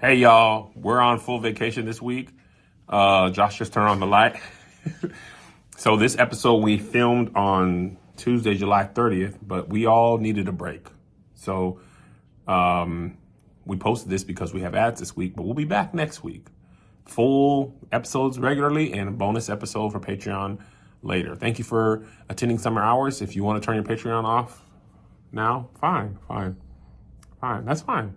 Hey, y'all. We're on full vacation this week. Josh just turned on the light. So this episode we filmed on Tuesday, July 30th, but we all needed a break. So we posted this because we have ads this week, but we'll be back next week. Full episodes regularly and a bonus episode for Patreon later. Thank you for attending Summer Hours. If you want to turn your Patreon off now, fine. That's fine.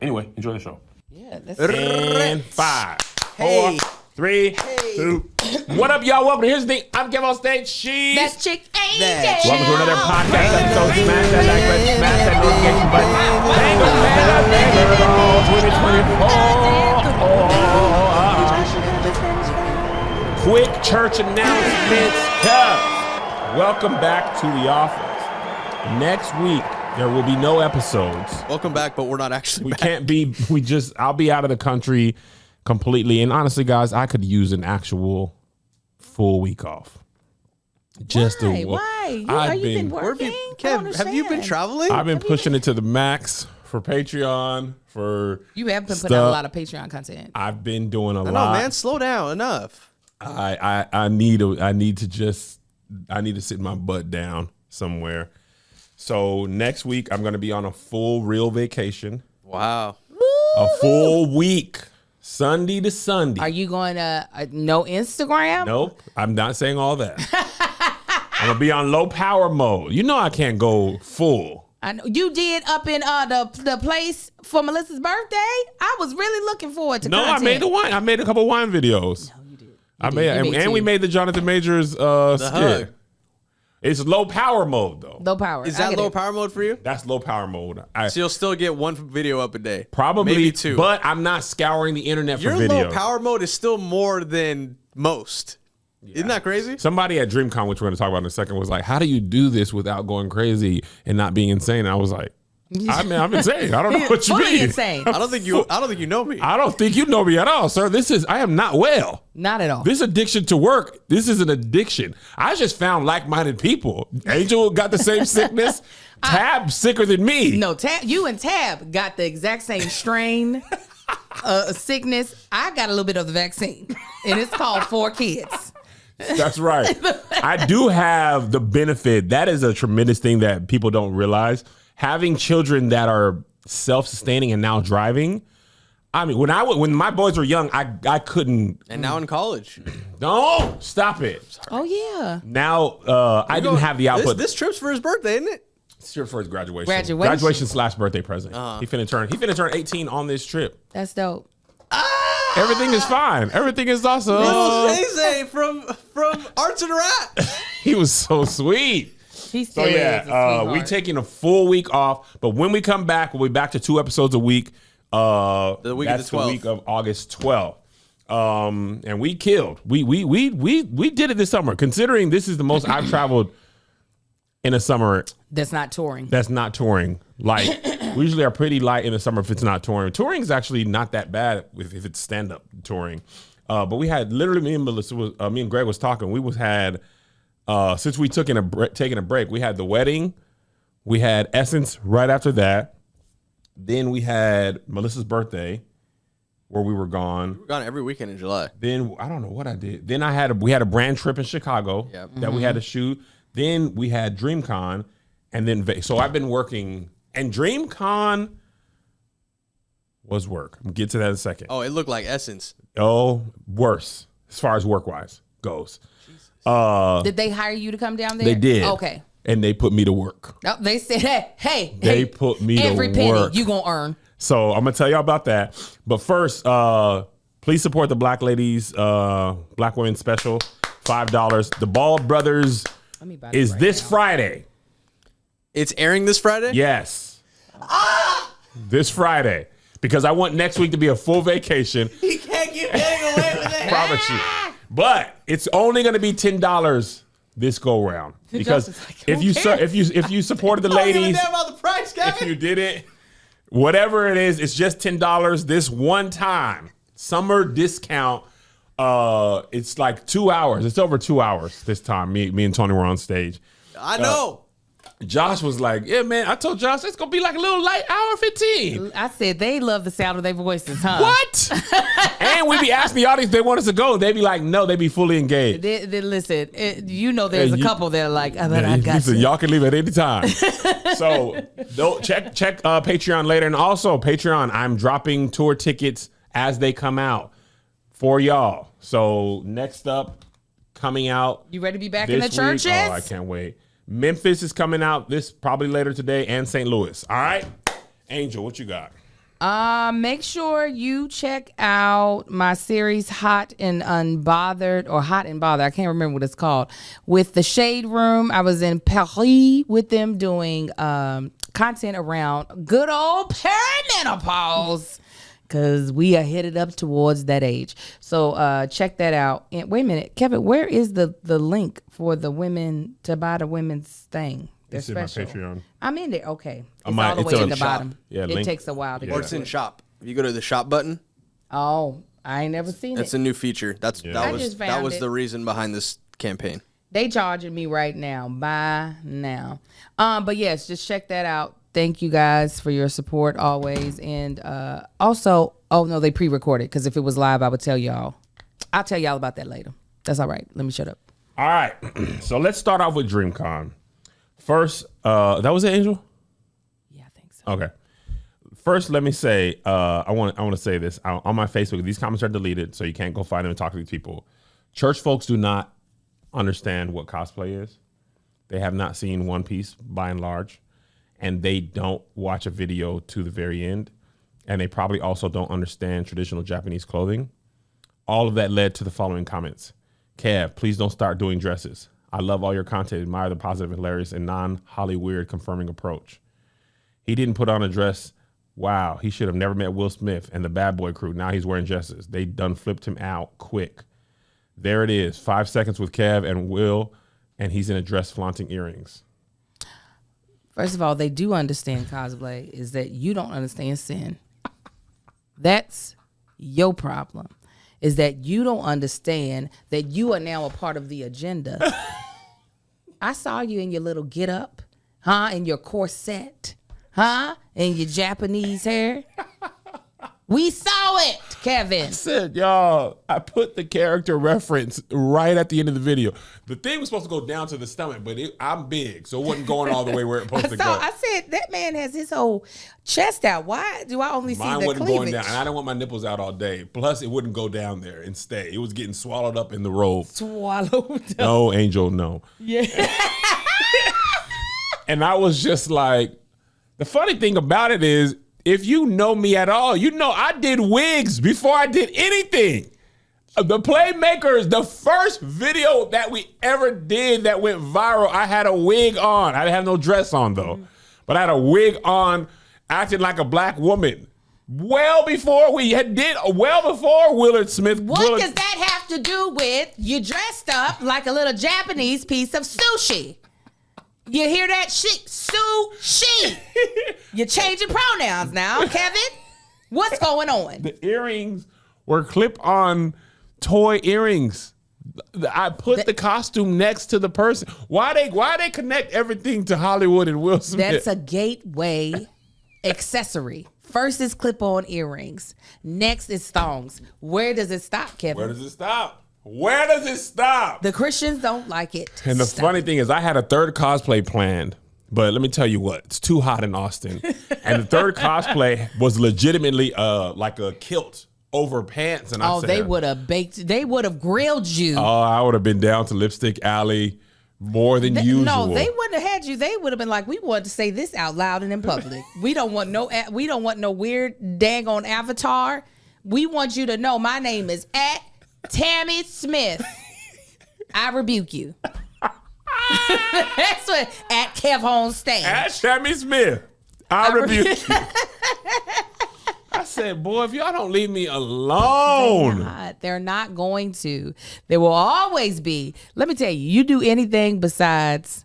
Anyway, enjoy the show. Yeah, that's And 5, 4, Hey. 3, 2. What up, y'all? Welcome to Here's the Thing. I'm Kevin on stage. She's that chick ain't That dead. welcome to another podcast episode. Smash that like button, smash that notification button. Bang a man up there, 2024. Quick church announcements. Welcome back to the office. Next week, there will be no episodes. Welcome back, but we're not actually We back. can't be, I'll be out of the country completely. And honestly, guys, I could use an actual full week off. Why? Are you been Where have working? you, Kev, have you been traveling? I've been pushing it to the max for Patreon, for You have been putting out a lot of Patreon content. I've been doing a I know, lot. man. Slow down. Enough. I need to sit my butt down somewhere. So next week I'm going to be on a full real vacation, Wow. a full week, Sunday to Sunday. Are you going to no Instagram? Nope, I'm not saying all that. I'm gonna be on low power mode. You know I can't go full. I know you did up in the place for Melissa's birthday. I was really looking forward to. No, content. I made the wine. I made a couple wine videos. No, you did. We made the Jonathan Majors skit. hug. It's low power mode though. Low power. Is I that get low it. power mode for you? That's low power mode. So you'll still get one video up a day. Probably Maybe two. but I'm not scouring the internet Your for videos. low power mode is still more than most. Isn't that crazy? Somebody at DreamCon, which we're going to talk about in a second, was like, "How do you do this without going crazy and not being insane?" And I was like, I'm insane. I don't know what you Fully mean. insane. I don't think you know me. I don't think you know me at all, sir. I am not well. Not at all. This addiction to work, this is an addiction. I just found like-minded people. Angel got the same sickness. Tab sicker than me. No, you and Tab got the exact same strain sickness. I got a little bit of the vaccine, and it's called 4 kids. That's right. I do have the benefit. That is a tremendous thing that people don't realize. Having children that are self-sustaining and now driving. I mean, when my boys were young, I couldn't. And now in college. No, stop it. Oh yeah. Now I didn't have the output. This trip's for his birthday, isn't it? It's here for his graduation. Graduation/birthday present. He finna turn 18 on this trip. That's dope. Everything is fine. Everything is awesome. Little Zay from Arts and Rap. He was so sweet. He So still is a yeah, sweetheart. we taking a full week off, but when we come back, we'll be back to 2 episodes a week. The week of That's the the 12th. week of August 12th. And we killed. We did it this summer. Considering this is the most I've traveled in a summer That's not touring. that's not touring. Like we usually are pretty light in the summer if it's not touring. Touring is actually not that bad if it's stand up touring. But we had literally me and Greg was talking. We had since we taking a break, we had the wedding, we had Essence right after that. Then we had Melissa's birthday, where we were gone. We're gone every weekend in July. Then I don't know what I did. Then we had a brand trip in Chicago that we had to shoot. Then we had DreamCon, and then so I've been working. And DreamCon was work. I'm gonna get to that in a second. Oh, it looked like Essence. Oh, worse as far as work-wise goes. Did they hire you to come down there? They did. Okay. And they put me to work. Oh, they said, hey. They put me to every penny work. you gonna earn. So I'm gonna tell y'all about that. But first, please support the Black Ladies, Black Women Special, $5. The Ball Brothers Let me buy it is right this now. Friday. It's airing this Friday? Yes. This Friday. Because I want next week to be a full vacation. He can't keep getting away with it. Promise you. But it's only going to be $10 this go round. Because Justin's like, if who you cares? if you supported the I don't give a ladies, damn about the price, if Kevin. you did it, whatever it is, it's just $10 this one time. Summer discount. It's like 2 hours. It's over 2 hours this time. Me and Tony were on stage. I know. Josh was like, yeah, man, I told Josh it's going to be like a little light hour 15. I said they love the sound of their voices, huh? What? And we be asking the audience if they want us to go. They be like, no, they be fully engaged. Listen, there's a couple that are like, but I got listen, you. y'all can leave at any time. So check Patreon later. And also Patreon, I'm dropping tour tickets as they come out for y'all. So next up, coming out. You ready to be back in the churches? Oh, I can't wait. Memphis is coming out this probably later today, and St. Louis. All right, Angel, what you got? Make sure you check out my series Hot and Unbothered, or Hot and Bothered. I can't remember what it's called. With the Shade Room, I was in Paris with them doing content around good old perimenopause, because we are headed up towards that age. So check that out. And wait a minute, Kevin, where is the link for the women to buy the women's thing? They're It's special. in my Patreon. I'm in there. Okay. It's I might- all the it's way on in the shop. bottom. Yeah, it link. takes a while to Yeah. get Or it's to in it. shop. If you go to the shop button, Oh, I ain't never seen that's it. a new feature. I That just was found it. the reason behind this campaign. They charging me right now. Buy now. But yes, just check that out. Thank you guys for your support always. And also, oh no, they pre-recorded, because if it was live, I would tell y'all. I'll tell y'all about that later. That's all right. Let me shut up. All right, so let's start off with DreamCon. First, that was it, Angel? Yeah, I think so. Okay. First, let me say, I want to say this on my Facebook. These comments are deleted, so you can't go find them and talk to these people. Church folks do not understand what cosplay is. They have not seen One Piece by and large, and they don't watch a video to the very end, and they probably also don't understand traditional Japanese clothing. All of that led to the following comments. Kev, please don't start doing dresses. I love all your content. Admire the positive, hilarious, and non-Hollywood confirming approach. He didn't put on a dress. Wow, he should have never met Will Smith and the Bad Boy crew. Now he's wearing dresses. They done flipped him out quick. There it is. 5 seconds with Kev and Will, and he's in a dress flaunting earrings. First of all, they do understand cosplay. Is that you don't understand sin. That's your problem. Is that you don't understand that you are now a part of the agenda. I saw you in your little get up, huh? In your corset, huh? In your Japanese hair. We saw it, Kevin. I said, y'all, I put the character reference right at the end of the video. The thing was supposed to go down to the stomach, but I'm big, so it wasn't going all the way where it's supposed to So go. I said, that man has his whole chest out. Why do I only Mine see the wasn't cleavage? going down, and I didn't want my nipples out all day. Plus, it wouldn't go down there and stay. It was getting swallowed up in the robe. Swallowed up. No, Angel, no. Yeah. And I was just like, the funny thing about it is, if you know me at all, you know I did wigs before I did anything. The Playmakers, the first video that we ever did that went viral, I had a wig on. I didn't have no dress on though, but I had a wig on, acting like a black woman. Well before Willard Smith. What does that have to do with you dressed up like a little Japanese piece of sushi? You hear that shit? Sushi. You're changing pronouns now, Kevin. What's going on? The earrings were clip-on toy earrings. I put the costume next to the person. Why they connect everything to Hollywood and Will Smith? That's a gateway accessory. First is clip-on earrings. Next is thongs. Where does it stop, Kevin? Where does it stop? Where does it stop? The Christians don't like it. And the Stop. funny thing is, I had a third cosplay planned, but let me tell you what, it's too hot in Austin. And the third cosplay was legitimately like a kilt over pants. And I said, they would have grilled you. oh, I would have been down to Lipstick Alley more than usual. No, they wouldn't have had you. They would have been like, we want to say this out loud and in public. We don't want no weird daggone avatar. We want you to know my name is Tammy Smith. I rebuke you. That's what at Kev Home Stand. At Tammy Smith, I rebuke you. I said, boy, if y'all don't leave me alone. They're not going to. There will always be. Let me tell you, you do anything besides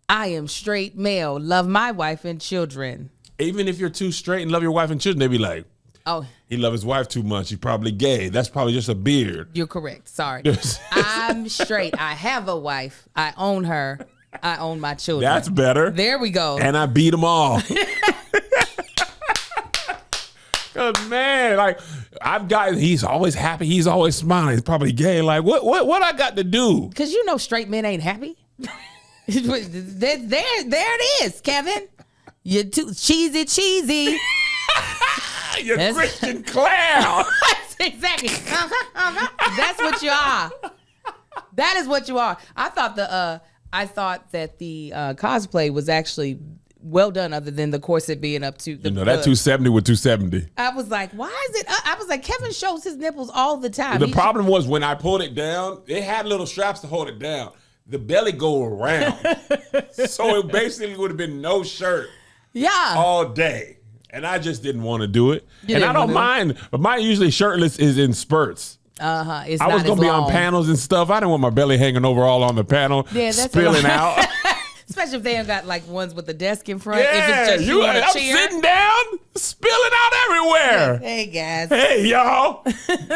I am straight male, love my wife and children. Even if you're too straight and love your wife and children, they be like, oh, he love his wife too much. He probably gay. That's probably just a beard. You're correct. Sorry. I'm straight. I have a wife. I own her. I own my children. That's better. There we go. And I beat them all. Cause man, like he's always happy. He's always smiling. He's probably gay. Like what I got to do? Cause you know straight men ain't happy. there it is, Kevin. You're too cheesy. You're Christian clown. Exactly. That's what you are. That is what you are. I thought that the cosplay was actually well done, other than the corset being up to the. That 270 with 270. I was like, why is it? I was like, Kevin shows his nipples all the time. The problem was when I pulled it down, it had little straps to hold it down. The belly go around, so it basically would have been no shirt. Yeah. All day, and I just didn't want to do it. And I don't mind, but mine usually shirtless is in spurts. It's I was gonna be on panels and stuff. I didn't want my belly hanging over all on the panel, spilling out. Especially if they ain't got like ones with the desk in front. Yeah, if it's just you on a I'm chair. sitting down, spilling out everywhere. Hey guys. Hey y'all,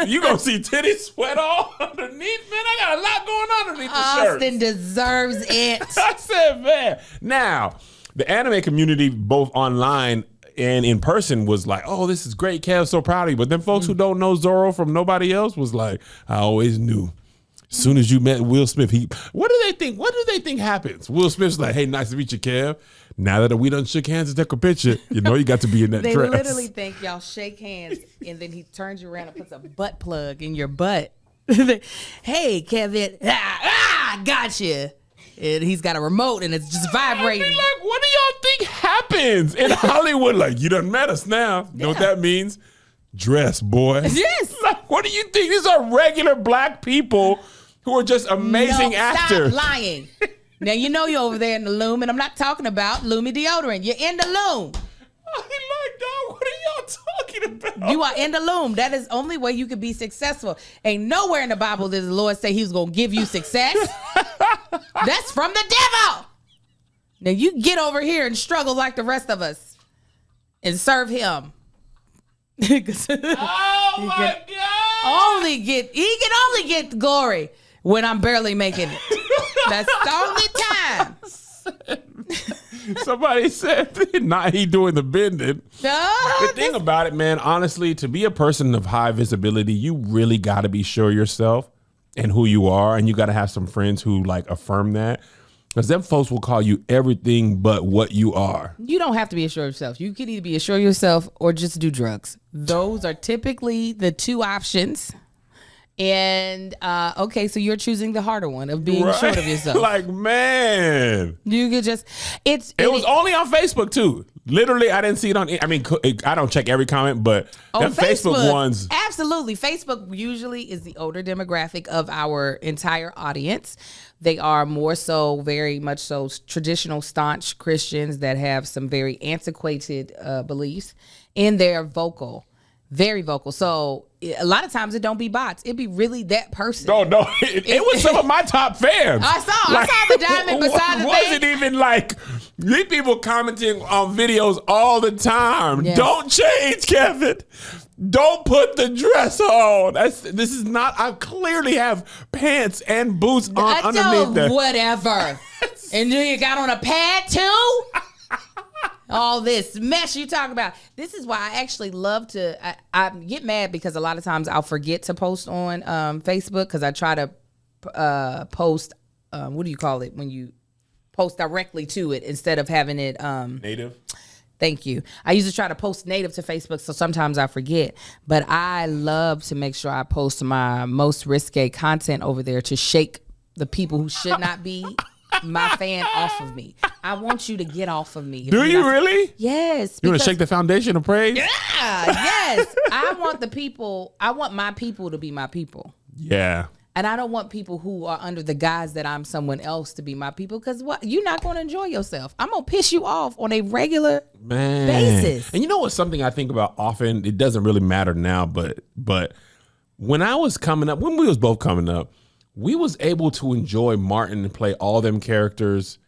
you gonna see titties sweat all underneath? Man, I got a lot going on underneath the shirt. Austin deserves it. I said, man. Now, the anime community, both online and in person, was like, "Oh, this is great, Kev. So proud of you." But then folks who don't know Zorro from nobody else was like, "I always knew." As soon as you met Will Smith, what do they think? What do they think happens? Will Smith's like, "Hey, nice to meet you, Kev. Now that we done shook hands and took a picture, you got to be in that they dress." They literally think y'all shake hands, and then he turns you around and puts a butt plug in your butt. Hey, Kevin, gotcha. And he's got a remote, and it's just vibrating. I mean, like, what do y'all think happens in Hollywood? Like, you done met us now. You know what that means? Dress, boy. Yes. Like, what do you think? These are regular black people who are just amazing actors. Stop lying. Now, you know you're over there in the loom, and I'm not talking about Lumi deodorant. You're in the loom. Like, dog, what are y'all talking about? You are in the loom. That is the only way you can be successful. Ain't nowhere in the Bible does the Lord say he was going to give you success. That's from the devil. Now, you get over here and struggle like the rest of us and serve him. Oh, my God. He can only get the glory when I'm barely making it. That's the only time. Somebody said, not he doing the bending. The thing about it, man, honestly, to be a person of high visibility, you really got to be sure yourself and who you are. And you got to have some friends who like affirm that. Because them folks will call you everything but what you are. You don't have to be assured of yourself. You can either be assured of yourself or just do drugs. Those are typically the two options. And, okay, so you're choosing the harder one of being assured of yourself. Like, man. You could just, it was only on Facebook, too. Literally, I didn't see it on, I mean, I don't check every comment, but the Facebook ones. Absolutely. Facebook usually is the older demographic of our entire audience. They are more so, very much so, traditional, staunch Christians that have some very antiquated beliefs, and they're vocal, very vocal. So a lot of times it don't be bots. It be really that person. No, it was some of my top fans. I saw the diamond beside the wasn't even like these people commenting on videos all the time. Yes. Don't change, Kevin. Don't put the dress on. This is not. I clearly have pants and boots on underneath that. Whatever. And you got on a pad too. All this mess you talk about. This is why I actually love to. I get mad because a lot of times I'll forget to post on Facebook because I try to post. What do you call it when you post directly to it instead of having it native? Thank you. I usually try to post native to Facebook, so sometimes I forget. But I love to make sure I post my most risque content over there to shake the people who should not be my fan off of me. I want you to get off of me. Do you really? Yes. You want to shake the foundation of praise? Yeah, yes. I want my people to be my people. Yeah. And I don't want people who are under the guise that I'm someone else to be my people, because you're not going to enjoy yourself. I'm going to piss you off on a regular basis. And you know what's something I think about often? It doesn't really matter now, but when I was coming up, when we was both coming up, we was able to enjoy Martin and play all them characters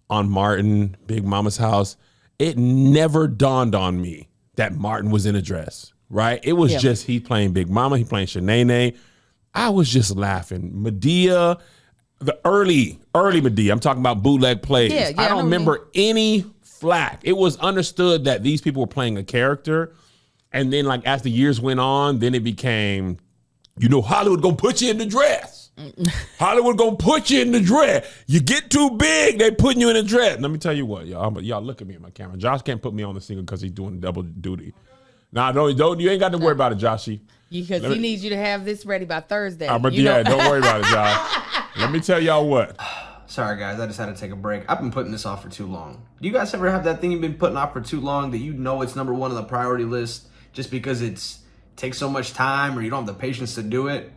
on Martin, Big Mama's House. It never dawned on me that Martin was in a dress, right? It was just he playing Big Mama, he playing Shanae. I was just laughing. Medea, the early Medea. I'm talking about bootleg plays. Yeah, I I don't know remember any flack. It was understood that these people were playing a character. And then like as the years went on, then it became, Hollywood gonna put you in the dress. Hollywood gonna put you in the dress. You get too big, they putting you in a dress. Let me tell you what, y'all look at me in my camera. Josh can't put me on the single because he's doing double duty. Nah, don't you ain't got to worry about it, Joshy. Because he needs you to have this ready by Thursday. Don't worry about it, Josh. Let me tell y'all what. Sorry, guys. I just had to take a break. I've been putting this off for too long. Do you guys ever have that thing you've been putting off for too long that it's number one on the priority list just because it takes so much time or you don't have the patience to do it?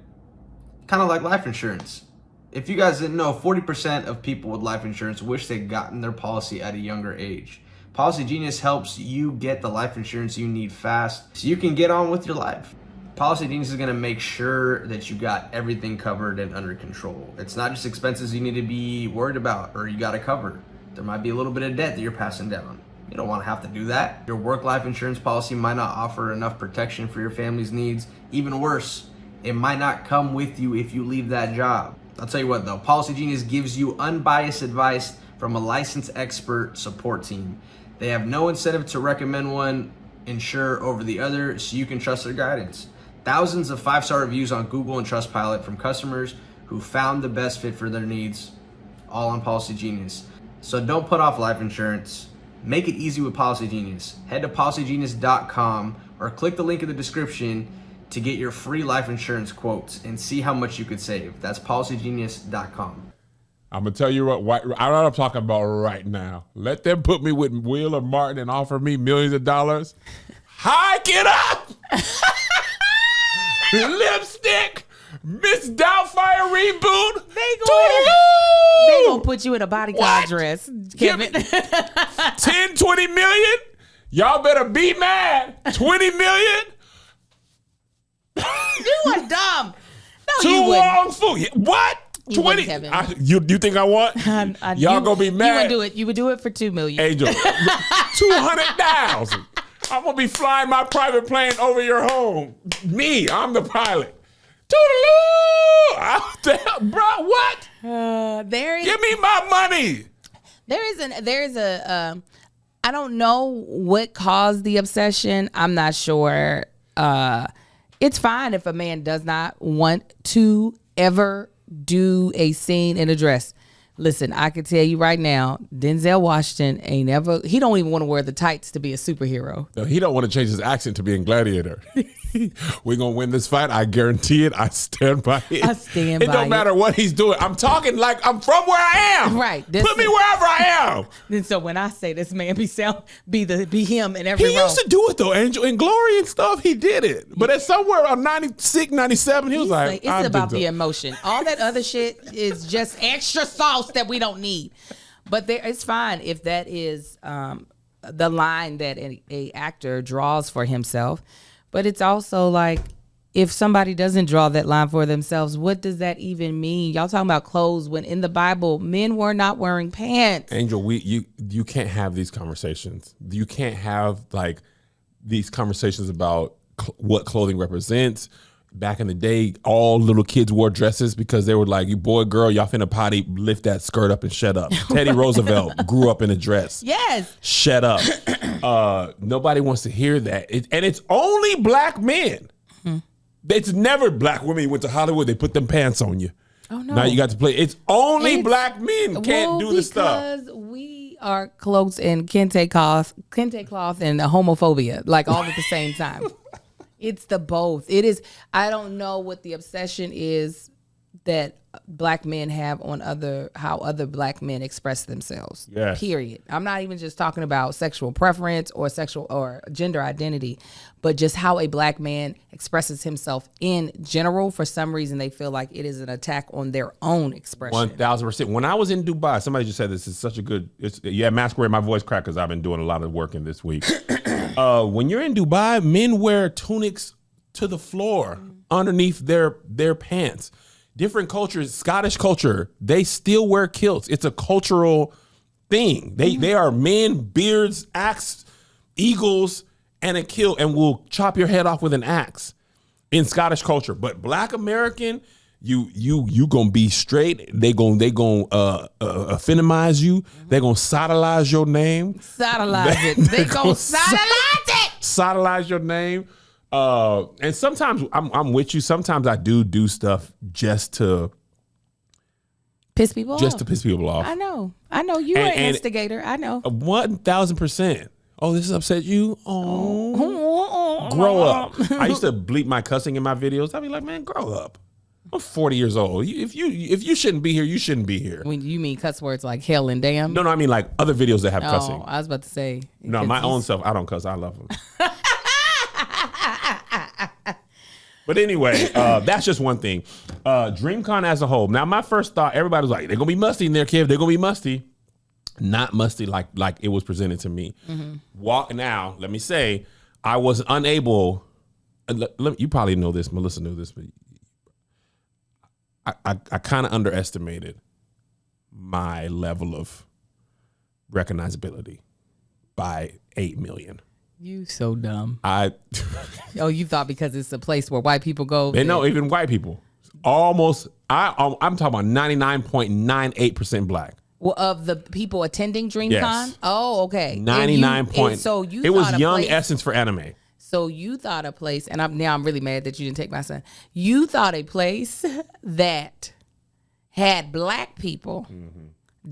Kind of like life insurance. If you guys didn't know, 40% of people with life insurance wish they'd gotten their policy at a younger age. Policy Genius helps you get the life insurance you need fast so you can get on with your life. Policy Genius is going to make sure that you got everything covered and under control. It's not just expenses you need to be worried about or you got to cover. There might be a little bit of debt that you're passing down. You don't want to have to do that. Your work life insurance policy might not offer enough protection for your family's needs. Even worse, it might not come with you if you leave that job. I'll tell you what though, Policy Genius gives you unbiased advice from a licensed expert support team. They have no incentive to recommend one insurer over the other, so you can trust their guidance. Thousands of 5-star reviews on Google and Trustpilot from customers who found the best fit for their needs, all on Policy Genius. So don't put off life insurance. Make it easy with Policy Genius. Head to policygenius.com or click the link in the description to get your free life insurance quotes and see how much you could save. That's policygenius.com. I'm going to tell you what I'm talking about right now. Let them put me with Will or Martin and offer me millions of dollars. Hike it up! Lipstick! Miss Doubtfire reboot! They gonna put you in a bodyguard dress, Kevin. 10, 20 million? Y'all better be mad. 20 million? You are dumb. No, Too you wouldn't. long fool. What? You 20? wouldn't, Kevin. You think I want? Y'all gonna be mad. You would do it. You would do it for $2 million. Angel, 200,000. I'm gonna be flying my private plane over your home. I'm the pilot. Toodaloo! Bro, what? Give me my money. There is a I don't know what caused the obsession. I'm not sure. It's fine if a man does not want to ever do a scene in a dress. Listen, I can tell you right now, Denzel Washington he don't even want to wear the tights to be a superhero. No, he don't want to change his accent to being Gladiator. We're going to win this fight. I guarantee it. I stand by it. It don't matter what he's doing. I'm talking like I'm from where I am. Right. Put me wherever I am. And so when I say this man be him in every role. He used to do it though, Angel. In Glory and stuff, he did it. But at somewhere around 96, 97, he was like, it's about the emotion. All that other shit is just extra sauce that we don't need. But it's fine if that is the line that a actor draws for himself. But it's also like, if somebody doesn't draw that line for themselves, what does that even mean? Y'all talking about clothes when in the Bible, men were not wearing pants. Angel, you can't have these conversations. You can't have like these conversations about what clothing represents. Back in the day, all little kids wore dresses because they were like, you boy, girl, y'all finna potty, lift that skirt up and shut up. Teddy Roosevelt grew up in a dress. Yes. Shut up. Nobody wants to hear that. And it's only black men. Mm-hmm. It's never black women. You went to Hollywood, they put them pants on you. Oh, no. Now you got to play. It's only black men can't do the stuff. Because we are cloaked in kente cloth and homophobia, like all at the same time. It's the both. It is. I don't know what the obsession is that black men have on how other black men express themselves. Yes. Period. I'm not even just talking about sexual preference or sexual or gender identity, but just how a black man expresses himself in general. For some reason, they feel like it is an attack on their own expression. 1,000%. When I was in Dubai, somebody just said this is such a good. Masquerade. My voice cracked because I've been doing a lot of work in this week. When you're in Dubai, men wear tunics to the floor underneath their pants. Different cultures, Scottish culture, they still wear kilts. It's a cultural thing. They are men, beards, axe, eagles, and a kilt, and will chop your head off with an axe in Scottish culture. But black American, you gonna be straight. They gonna feminize you. They gonna sodomize your name. Sodomize it. They gonna sodomize it. Sodomize your name. And sometimes I'm with you. Sometimes I do stuff just to piss people off. I know. You're an instigator. I know. 1,000%. Oh, this has upset you? Oh. Grow up. I used to bleep my cussing in my videos. I'd be like, man, grow up. I'm 40 years old. If you shouldn't be here, you shouldn't be here. When you mean cuss words like hell and damn? No, I mean like other videos that have cussing. I was about to say. No, my own self, I don't cuss. I love them. But anyway, that's just one thing. DreamCon as a whole. Now, my first thought, everybody was like, they're going to be musty in there, Kev. They're going to be musty. Not musty like it was presented to me. Now, let me say, I was unable. You probably know this. Melissa knew this. But I kind of underestimated my level of recognizability by 8 million. You so dumb. You thought because it's a place where white people go. They know, even white people. Almost, I'm talking about 99.98% black. Well, of the people attending DreamCon? Yes. Oh, okay. 99 point. So you it was thought young place, essence for anime. So you thought a place, and I'm really mad that you didn't take my son. You thought a place that had black people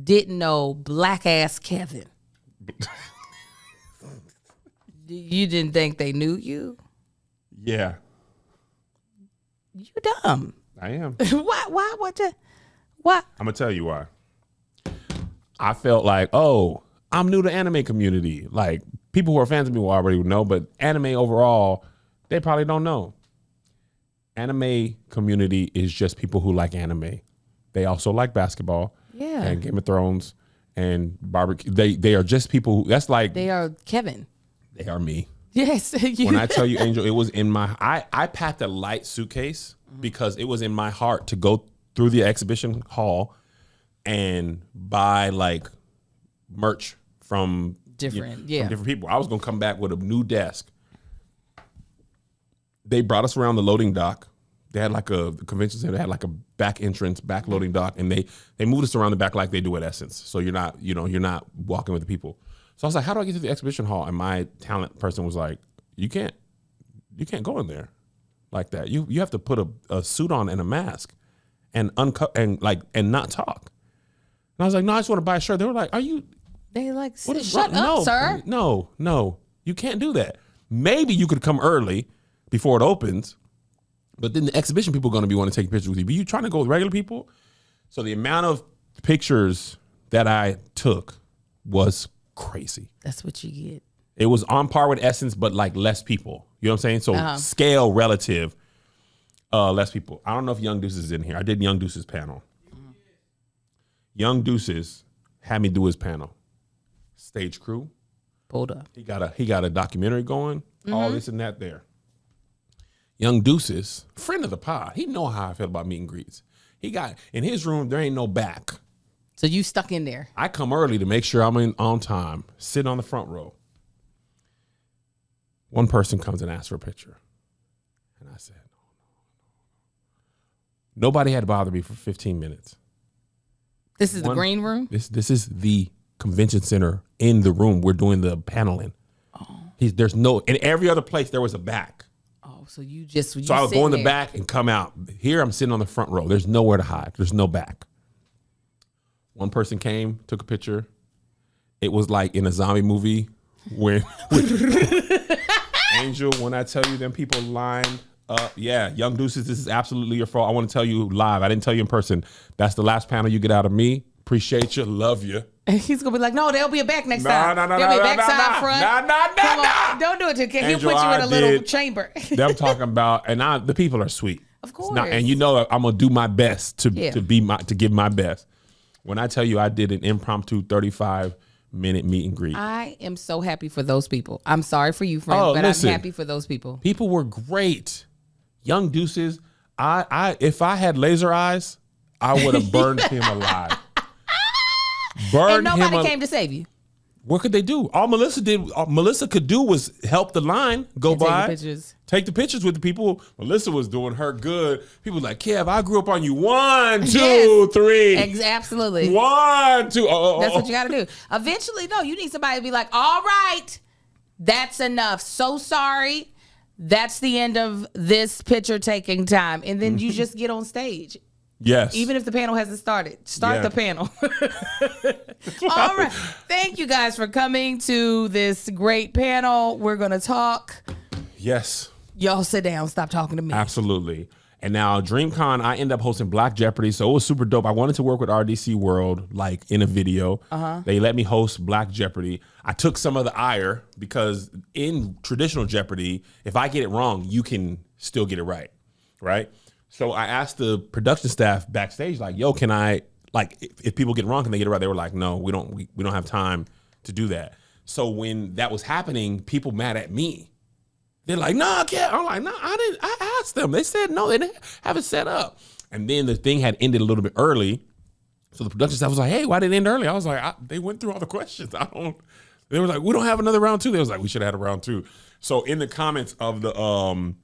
didn't know black ass Kevin. You didn't think they knew you? Yeah. You dumb. I am. Why? I'm gonna tell you why. I felt like, I'm new to anime community. Like, people who are fans of me will already know, but anime overall, they probably don't know. Anime community is just people who like anime. They also like basketball and Game of Thrones and barbecue. They are just people who, that's like. They are Kevin. They are me. Yes. When I tell you, Angel, it was in my, I packed a light suitcase because it was in my heart to go through the exhibition hall and buy like merch from different people. I was gonna come back with a new desk. They brought us around the loading dock. They had like the convention center had like a back entrance, back loading dock, and they moved us around the back like they do at Essence. So you're not walking with the people. So I was like, how do I get to the exhibition hall? And my talent person was like, you can't go in there like that. You have to put a suit on and a mask and not talk. And I was like, no, I just want to buy a shirt. They were like, They like, shut up, sir. No, you can't do that. Maybe you could come early before it opens, but then the exhibition people are going to be wanting to take pictures with you. But you trying to go with regular people? So the amount of pictures that I took was crazy. That's what you get. It was on par with Essence, but like less people. You know what I'm saying? So scale relative, less people. I don't know if Young Deuces is in here. I did Young Deuces panel. Young Deuces had me do his panel. Stage crew. Pulled up. He got a documentary going. All this and that there. Young Deuces, friend of the pod. He know how I feel about meet and greets. He got in his room. There ain't no back. So you stuck in there. I come early to make sure I'm on time. Sitting on the front row. One person comes and asks for a picture, and I said, no. Nobody had to bother me for 15 minutes. This is the green room? This is the convention center in the room we're doing the panel in. There's no, in every other place there was a back. Oh, so I would go in the back and come out. Here I'm sitting on the front row. There's nowhere to hide. There's no back. One person came, took a picture. It was like in a zombie movie when Angel, when I tell you them people lined up, Young Deuces, this is absolutely your fault. I want to tell you live. I didn't tell you in person. That's the last panel you get out of me. Appreciate you. Love you. And he's going to be like, no, there'll be a back next time. There'll be a back side front. No. Don't do it to Keke. He'll put you in a little chamber. Them talking about, and the people are sweet. Of course. And you know I'm going to do my best to give my best. When I tell you I did an impromptu 35-minute meet and greet. I am so happy for those people. I'm sorry for you, friend, but listen, I'm happy for those people. People were great. Young Deuces, if I had laser eyes, I would have burned him alive. And nobody came to save you. what could they do? All Melissa could do was help the line go And take by. the pictures. Take the pictures with the people. Melissa was doing her good. People were like, Kev, I grew up on you. 1, 2, Yes. 3. Absolutely. 1, 2. That's what you got to do. Eventually, no, you need somebody to be like, all right, that's enough. So sorry. That's the end of this picture taking time. And then you just get on stage. Yes. Even if the panel hasn't started, start Yeah. the panel. All right. Thank you guys for coming to this great panel. We're going to talk. Yes. Y'all sit down. Stop talking to me. Absolutely. And now DreamCon, I ended up hosting Black Jeopardy, so it was super dope. I wanted to work with RDC World, like in a video. They let me host Black Jeopardy. I took some of the ire because in traditional Jeopardy, if I get it wrong, you can still get it right, right? So I asked the production staff backstage, like, "Yo, can I like if people get it wrong, can they get it right?" They were like, "No, we don't have time to do that." So when that was happening, people mad at me. They're like, "No, I can't." I'm like, "No, I didn't. I asked them. They said no. They didn't have it set up." And then the thing had ended a little bit early, so the production staff was like, "Hey, why did it end early?" I was like, "They went through all the questions. I don't." They were like, "We don't have another round 2." They was like, "We should have had a round 2." So in the comments of the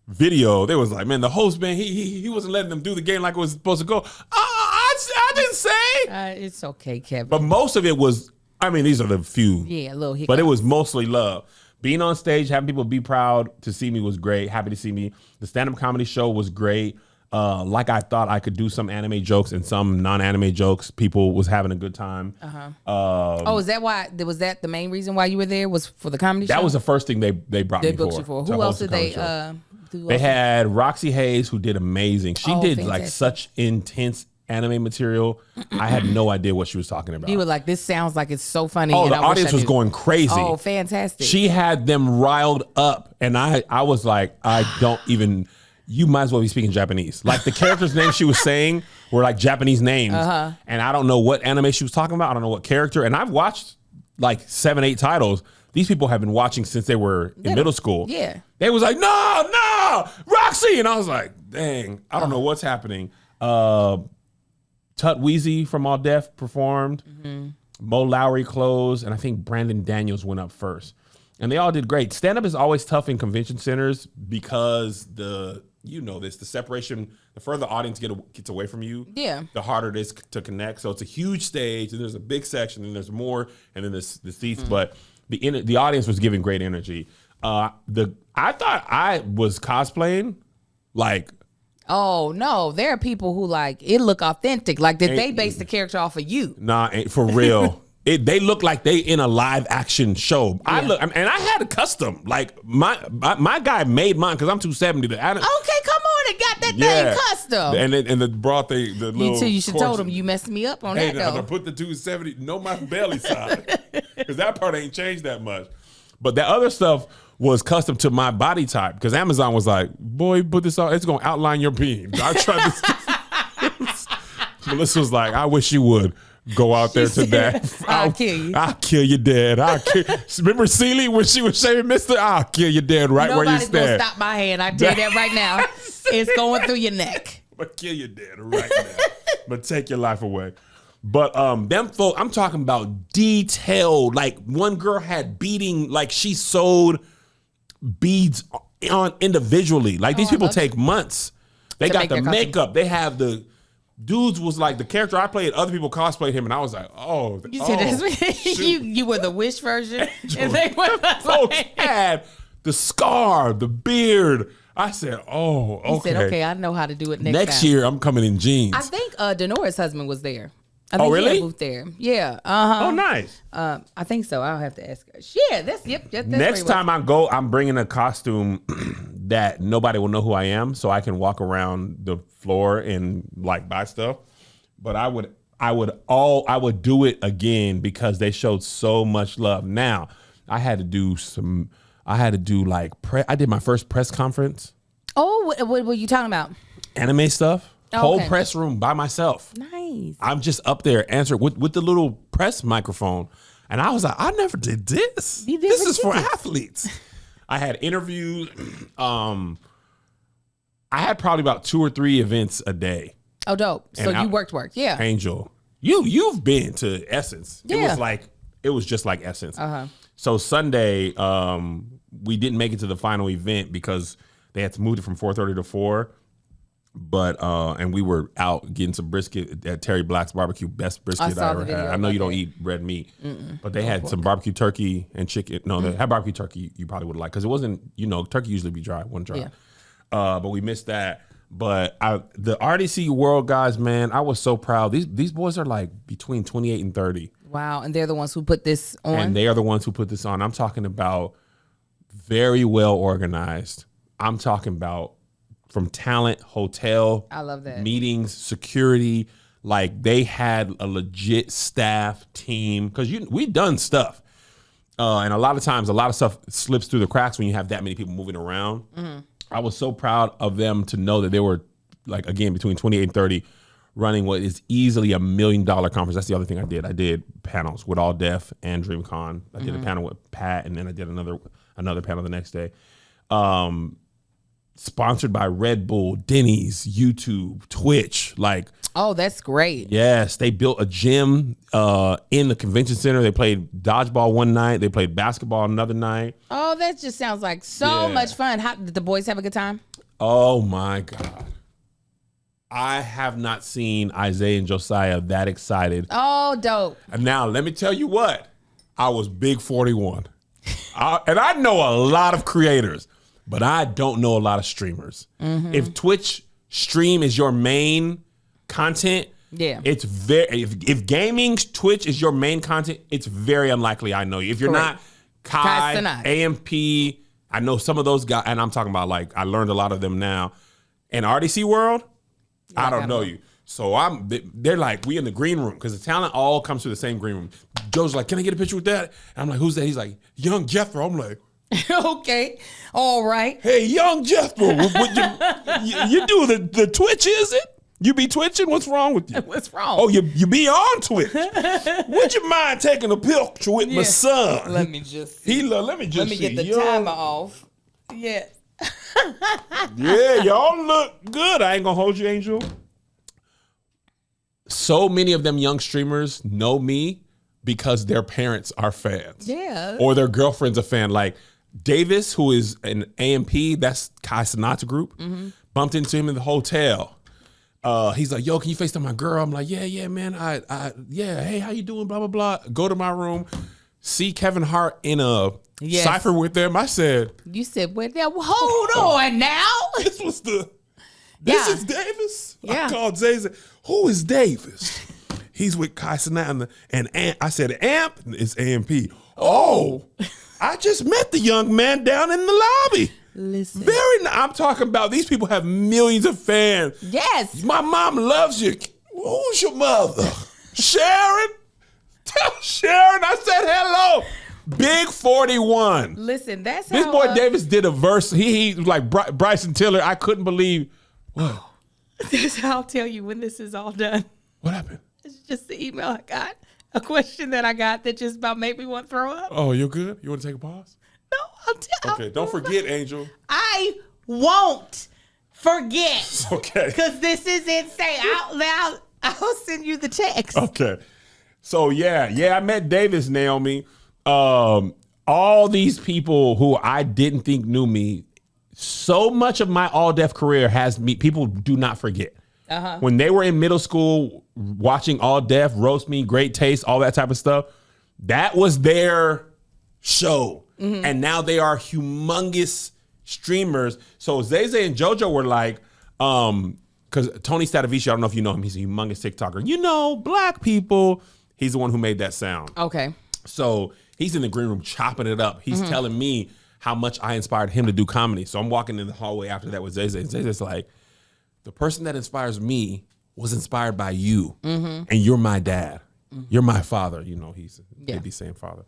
video, they was like, "Man, the host, man, he wasn't letting them do the game like it was supposed to go." I didn't say. It's okay, Kevin. But most of it was. I mean, these are the few. Yeah, a little hiccup. But it was mostly love. Being on stage, having people be proud to see me was great. Happy to see me. The stand-up comedy show was great. Like I thought I could do some anime jokes and some non-anime jokes. People was having a good time. is that why? Was that the main reason why you were there? Was for the comedy show? That was the first thing they brought They me booked for. you for. to Who else host did the they? comedy show. Who They else? had Roxy Hayes, who did amazing. She did like fantastic. such intense anime material. I had no idea what she was talking about. You were like, this sounds like it's so funny. Oh, and the I wish audience I was knew. going crazy. Oh, fantastic. She had them riled up, and I was like, I don't even. You might as well be speaking Japanese. Like the characters' names she was saying were like Japanese names, and I don't know what anime she was talking about. I don't know what character. And I've watched like 7, 8 titles. These people have been watching since they were in middle school. Yeah. They was like, no, Roxy, and I was like, dang, I don't know what's happening. Tut Weezy from All Def performed. Mo Lowry closed, and I think Brandon Daniels went up first. And they all did great. Stand-up is always tough in convention centers because the separation, the further the audience gets away from you, the harder it is to connect. So it's a huge stage, and there's a big section, and there's more, and then there's the seats. But the audience was giving great energy. I thought I was cosplaying, like. Oh no, there are people who like it look authentic. Like did they base the character off of you? Nah, for real. They look like they in a live action show. I had a custom. Like my guy made mine because I'm 270. Okay, come on and got that thing custom. And the brought the little. You too. You should corset. told him you messed me up on Hey, that I though. put the 270. No, my belly side because that part ain't changed that much. But that other stuff was custom to my body type because Amazon was like, boy, put this on. It's gonna outline your beams. I tried this. Melissa was like, I wish you would. Go out there to that. I'll kill you. I'll kill you dead. Remember Celie when she was shaving Mister? I'll kill you dead right where you Nobody's gonna stand. stop my hand. I tell you that right now. It's going through your neck. But kill you dead right now. But take your life away. But them folk, I'm talking about detailed. Like one girl had beading, like she sewed beads on individually. Like these people take months. They got the makeup. They have the. Dudes was like the character I played. Other people cosplayed him, and I was like, "Oh, You said this. You were the Wish version, and they were folks had the scar, the beard." I said, "Oh, okay." He said, "Okay, I know how to do it Next time. year, I'm coming in jeans." I think Denora's husband was there. I think Oh, really? He had a booth there. Yeah. Oh, nice. I think so. I'll have to ask her. Yeah. That's Next time I go, I'm bringing a costume that nobody will know who I am, so I can walk around the floor and like buy stuff. But I would do it again because they showed so much love. Now I had to do like I did my first press conference. Oh, what were you talking about? Anime stuff. Oh, Whole okay. press room by myself. Nice. I'm just up there answering with the little press microphone. And I was like, I never did this. You did This is for ridiculous. athletes. I had interviews. I had probably about 2 or 3 events a day. Oh, dope. So And you worked. Yeah. Angel, you've been to Essence. Yeah. It was like it was just like Essence. So Sunday, we didn't make it to the final event because they had to move it from 4:30 to 4. But and we were out getting some brisket at Terry Black's barbecue, best brisket I ever had. I know you don't eat red meat, but they had some barbecue turkey and chicken. No, they had barbecue turkey. You probably would like because it wasn't. Turkey usually be dry, wasn't dry. But we missed that. But the RDC World guys, man, I was so proud. These boys are like between 28 and 30. Wow, and they're the ones who put this on. And they are the ones who put this on. I'm talking about very well organized. I'm talking about from talent, hotel, I love that. Meetings, security. Like they had a legit staff team because we've done stuff. And a lot of times, a lot of stuff slips through the cracks when you have that many people moving around. I was so proud of them to know that they were, like, again, between 28 and 30, running what is easily $1 million conference. That's the other thing I did. I did panels with All Def and DreamCon. I did a panel with Pat, and then I did another panel the next day. Sponsored by Red Bull, Denny's, YouTube, Twitch. Like, oh, that's great. Yes, they built a gym in the convention center. They played dodgeball one night. They played basketball another night. Oh, that just sounds like so much fun. How did the boys have a good time? Oh my God. I have not seen Isaiah and Josiah that excited. Oh, dope. And now let me tell you what. I was big 41. And I know a lot of creators, but I don't know a lot of streamers. If Twitch stream is your main content, it's very if gaming Twitch is your main content, it's very unlikely I know you. If you're not Kai, AMP, I know some of those guys, and I'm talking about like I learned a lot of them now. In RDC world, I don't know you. So they're like, we in the green room because the talent all comes to the same green room. Joe's like, can I get a picture with that? And I'm like, who's that? He's like, Young Jethro. I'm like, okay, all right. Hey, Young Jethro, you do the Twitch, is it? You be twitching? What's wrong with you? What's wrong? Oh, you be on Twitch. Would you mind taking a picture with my son? Let me just see. Let me get the timer off. Yeah. Yeah, y'all look good. I ain't gonna hold you, Angel. So many of them young streamers know me because their parents are fans. Yeah. Or their girlfriend's a fan. Like Davis, who is an AMP, that's Kai Sinatra group, bumped into him in the hotel. He's like, yo, can you FaceTime my girl? I'm like, yeah, man. Yeah. Hey, how you doing? Blah, blah, blah. Go to my room. See Kevin Hart in a cipher with them. I said. You said, well, hold on now. This is Davis? I called Zay. Who is Davis? He's with Kai Sinatra and Amp. I said, Amp is AMP. Oh, I just met the young man down in the lobby. Listen. I'm talking about these people have millions of fans. Yes. My mom loves you. Who's your mother? Sharon? Tell Sharon I said hello. Big 41. Listen, that's this how boy Davis did a verse. He was like Bryson Tiller. I couldn't believe. What? This I'll tell you when this is all done. What happened? It's just the email I got. A question that I got that just about made me want to throw up. Oh, you're good? You want to take a pause? No, I'll tell. Okay, don't forget, Angel. I won't forget. Okay. Because this is insane. I'll send you the text. Okay. So, yeah, I met Davis, Naomi. All these people who I didn't think knew me, so much of my All Def career has me. People do not forget. When they were in middle school watching All Def, Roast Me, Great Taste, all that type of stuff, that was their show. And now they are humongous streamers. So Zay and JoJo were like, because Tony Stadavici, I don't know if you know him, he's a humongous TikToker. Black people, he's the one who made that sound. Okay. So he's in the green room chopping it up. He's telling me how much I inspired him to do comedy. So I'm walking in the hallway after that with Zay. And Zay's like, the person that inspires me was inspired by you. And you're my dad. You're my father. He's the same father.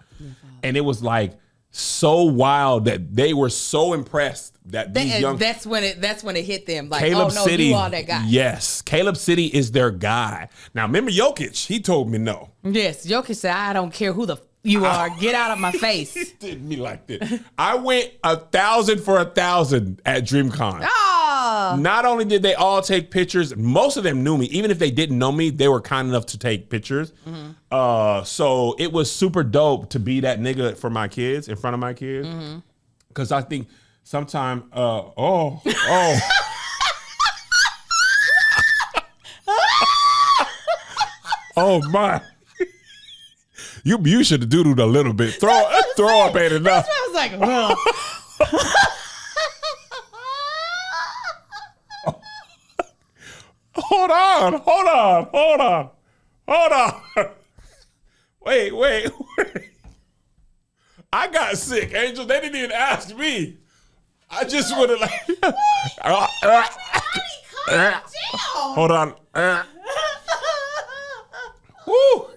And it was like so wild that they were so impressed that these young. That's when it hit them. Like, Caleb oh no, City, you are that guy. Yes, Caleb City is their guy. Now remember Jokic? He told me no. Yes, Jokic said, I don't care who you are. Get out of my face. He did me like this. I went 1,000 for 1,000 at DreamCon. Oh, Not only did they all take pictures, most of them knew me. Even if they didn't know me, they were kind enough to take pictures. So it was super dope to be that nigga for my kids, in front of my kids. Because I think sometimes, oh. Oh my. You should have doodled a little bit. Throw up ain't enough. I was like, well. Hold on. Wait. I got sick, Angel. They didn't even ask me. I just would have like. Hold on. Woo.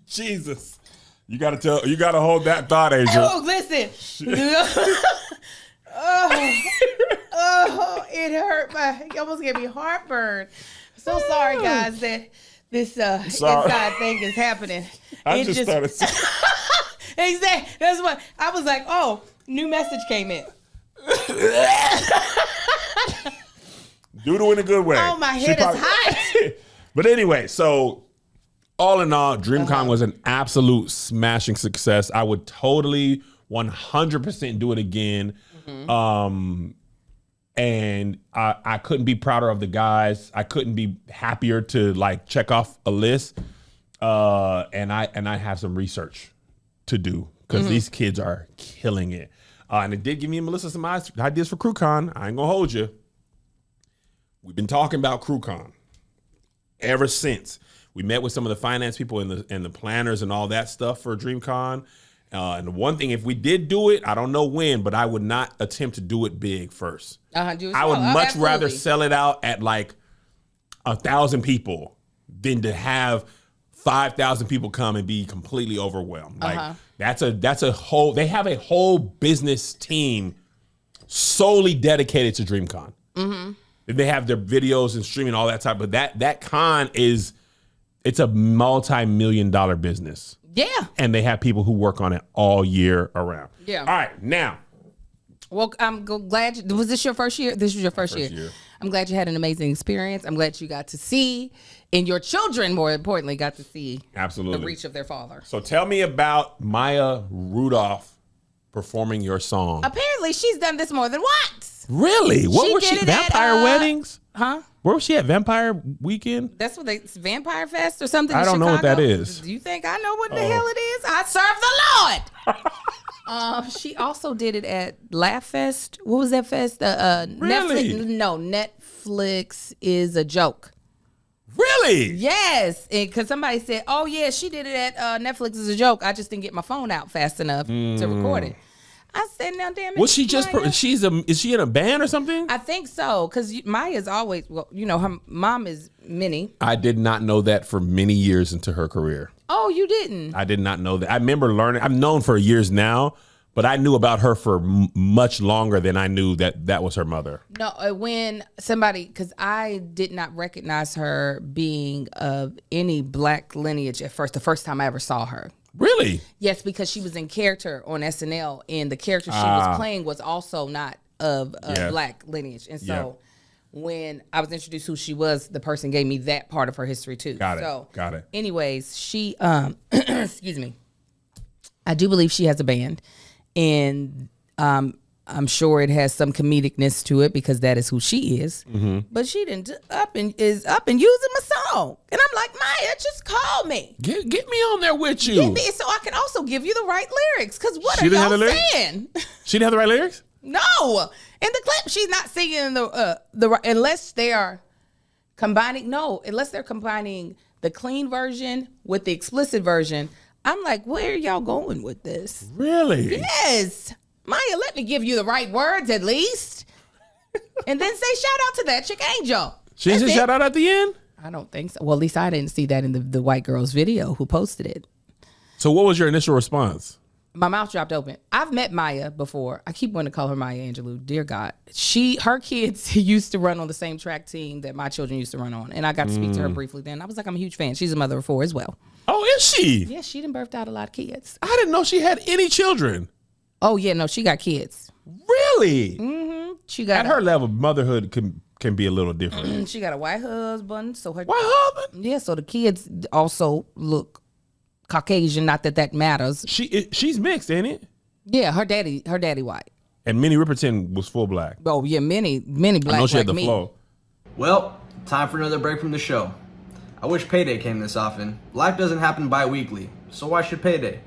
Jesus. You gotta hold that thought, Angel. Oh, listen. It hurt it almost gave me heartburn. So sorry, guys, that this inside thing is happening. I just started. Exactly. That's what I was like. Oh, new message came in. Doodle in a good way. Oh, my head is hot. But anyway, so all in all, DreamCon was an absolute smashing success. I would totally 100% do it again. And I couldn't be prouder of the guys. I couldn't be happier to like check off a list. And I have some research to do because these kids are killing it. And it did give me and Melissa some ideas for CrewCon. I ain't gonna hold you. We've been talking about CrewCon ever since. We met with some of the finance people and the planners and all that stuff for DreamCon. And the one thing, if we did do it, I don't know when, but I would not attempt to do it big first. I would much rather sell it out at like 1,000 people than to have 5,000 people come and be completely overwhelmed. Like that's a whole. They have a whole business team solely dedicated to DreamCon. They have their videos and streaming all that type. But that con it's a multi-million-dollar business. Yeah. And they have people who work on it all year around. Yeah. All right, now. Well, I'm glad. Was this your first year? This was your first year. I'm glad you had an amazing experience. I'm glad you got to see, and your children, more importantly, got to see absolutely the reach of their father. So tell me about Maya Rudolph performing your song. Apparently, she's done this more than once. Really? What was she? Vampire weddings? Huh? Where was she at? Vampire Weekend? That's what it's Vampire Fest or something. I don't know what that is. Do you think I know what the hell it is? I serve the Lord. She also did it at Laugh Fest. What was that fest? Really? Netflix is a joke. Really? Yes, because somebody said, "Oh yeah, she did it at Netflix is a joke." I just didn't get my phone out fast enough to record it. I said, "Now, damn it." Was she just? Is she in a band or something? I think so, because Maya's always. Well, you know, her mom is Minnie. I did not know that for many years into her career. Oh, you didn't? I did not know that. I remember learning. I've known for years now, but I knew about her for much longer than I knew that was her mother. No, when somebody, because I did not recognize her being of any black lineage at first. The first time I ever saw her. Really? Yes, because she was in character on SNL, and the character she was playing was also not of black lineage. And so when I was introduced who she was, the person gave me that part of her history too. Got it. Anyways, she, excuse me, I do believe she has a band, and I'm sure it has some comedicness to it because that is who she is. But she is up and using my song, and I'm like, Maya, just call me. Get me on there with you. Get me so I can also give you the right lyrics. Because what are y'all saying? She didn't have the right lyrics? No, in the clip she's not singing the unless they are combining. No, unless they're combining the clean version with the explicit version. I'm like, where are y'all going with this? Really? Yes. Maya, let me give you the right words at least. And then say shout out to that chick Angel. She said shout out at the end? I don't think so. Well, at least I didn't see that in the white girl's video who posted it. So what was your initial response? My mouth dropped open. I've met Maya before. I keep wanting to call her Maya Angelou. Dear God. Her kids used to run on the same track team that my children used to run on. And I got to speak to her briefly then. I was like, I'm a huge fan. She's a mother of 4 as well. Oh, is she? Yeah, she done birthed out a lot of kids. I didn't know she had any children. Oh, yeah, no, she got kids. Really? Mm-hmm. She got At her level, motherhood can be a little different. she got a white husband, so her What happened? yeah, so the kids also look Caucasian. Not that matters. She's mixed, ain't it? Yeah, her daddy white. And Minnie Riperton was full black. Oh yeah, many black I know she like had the me. flow. Well, time for another break from the show. I wish payday came this often. Life doesn't happen bi-weekly, so why should payday?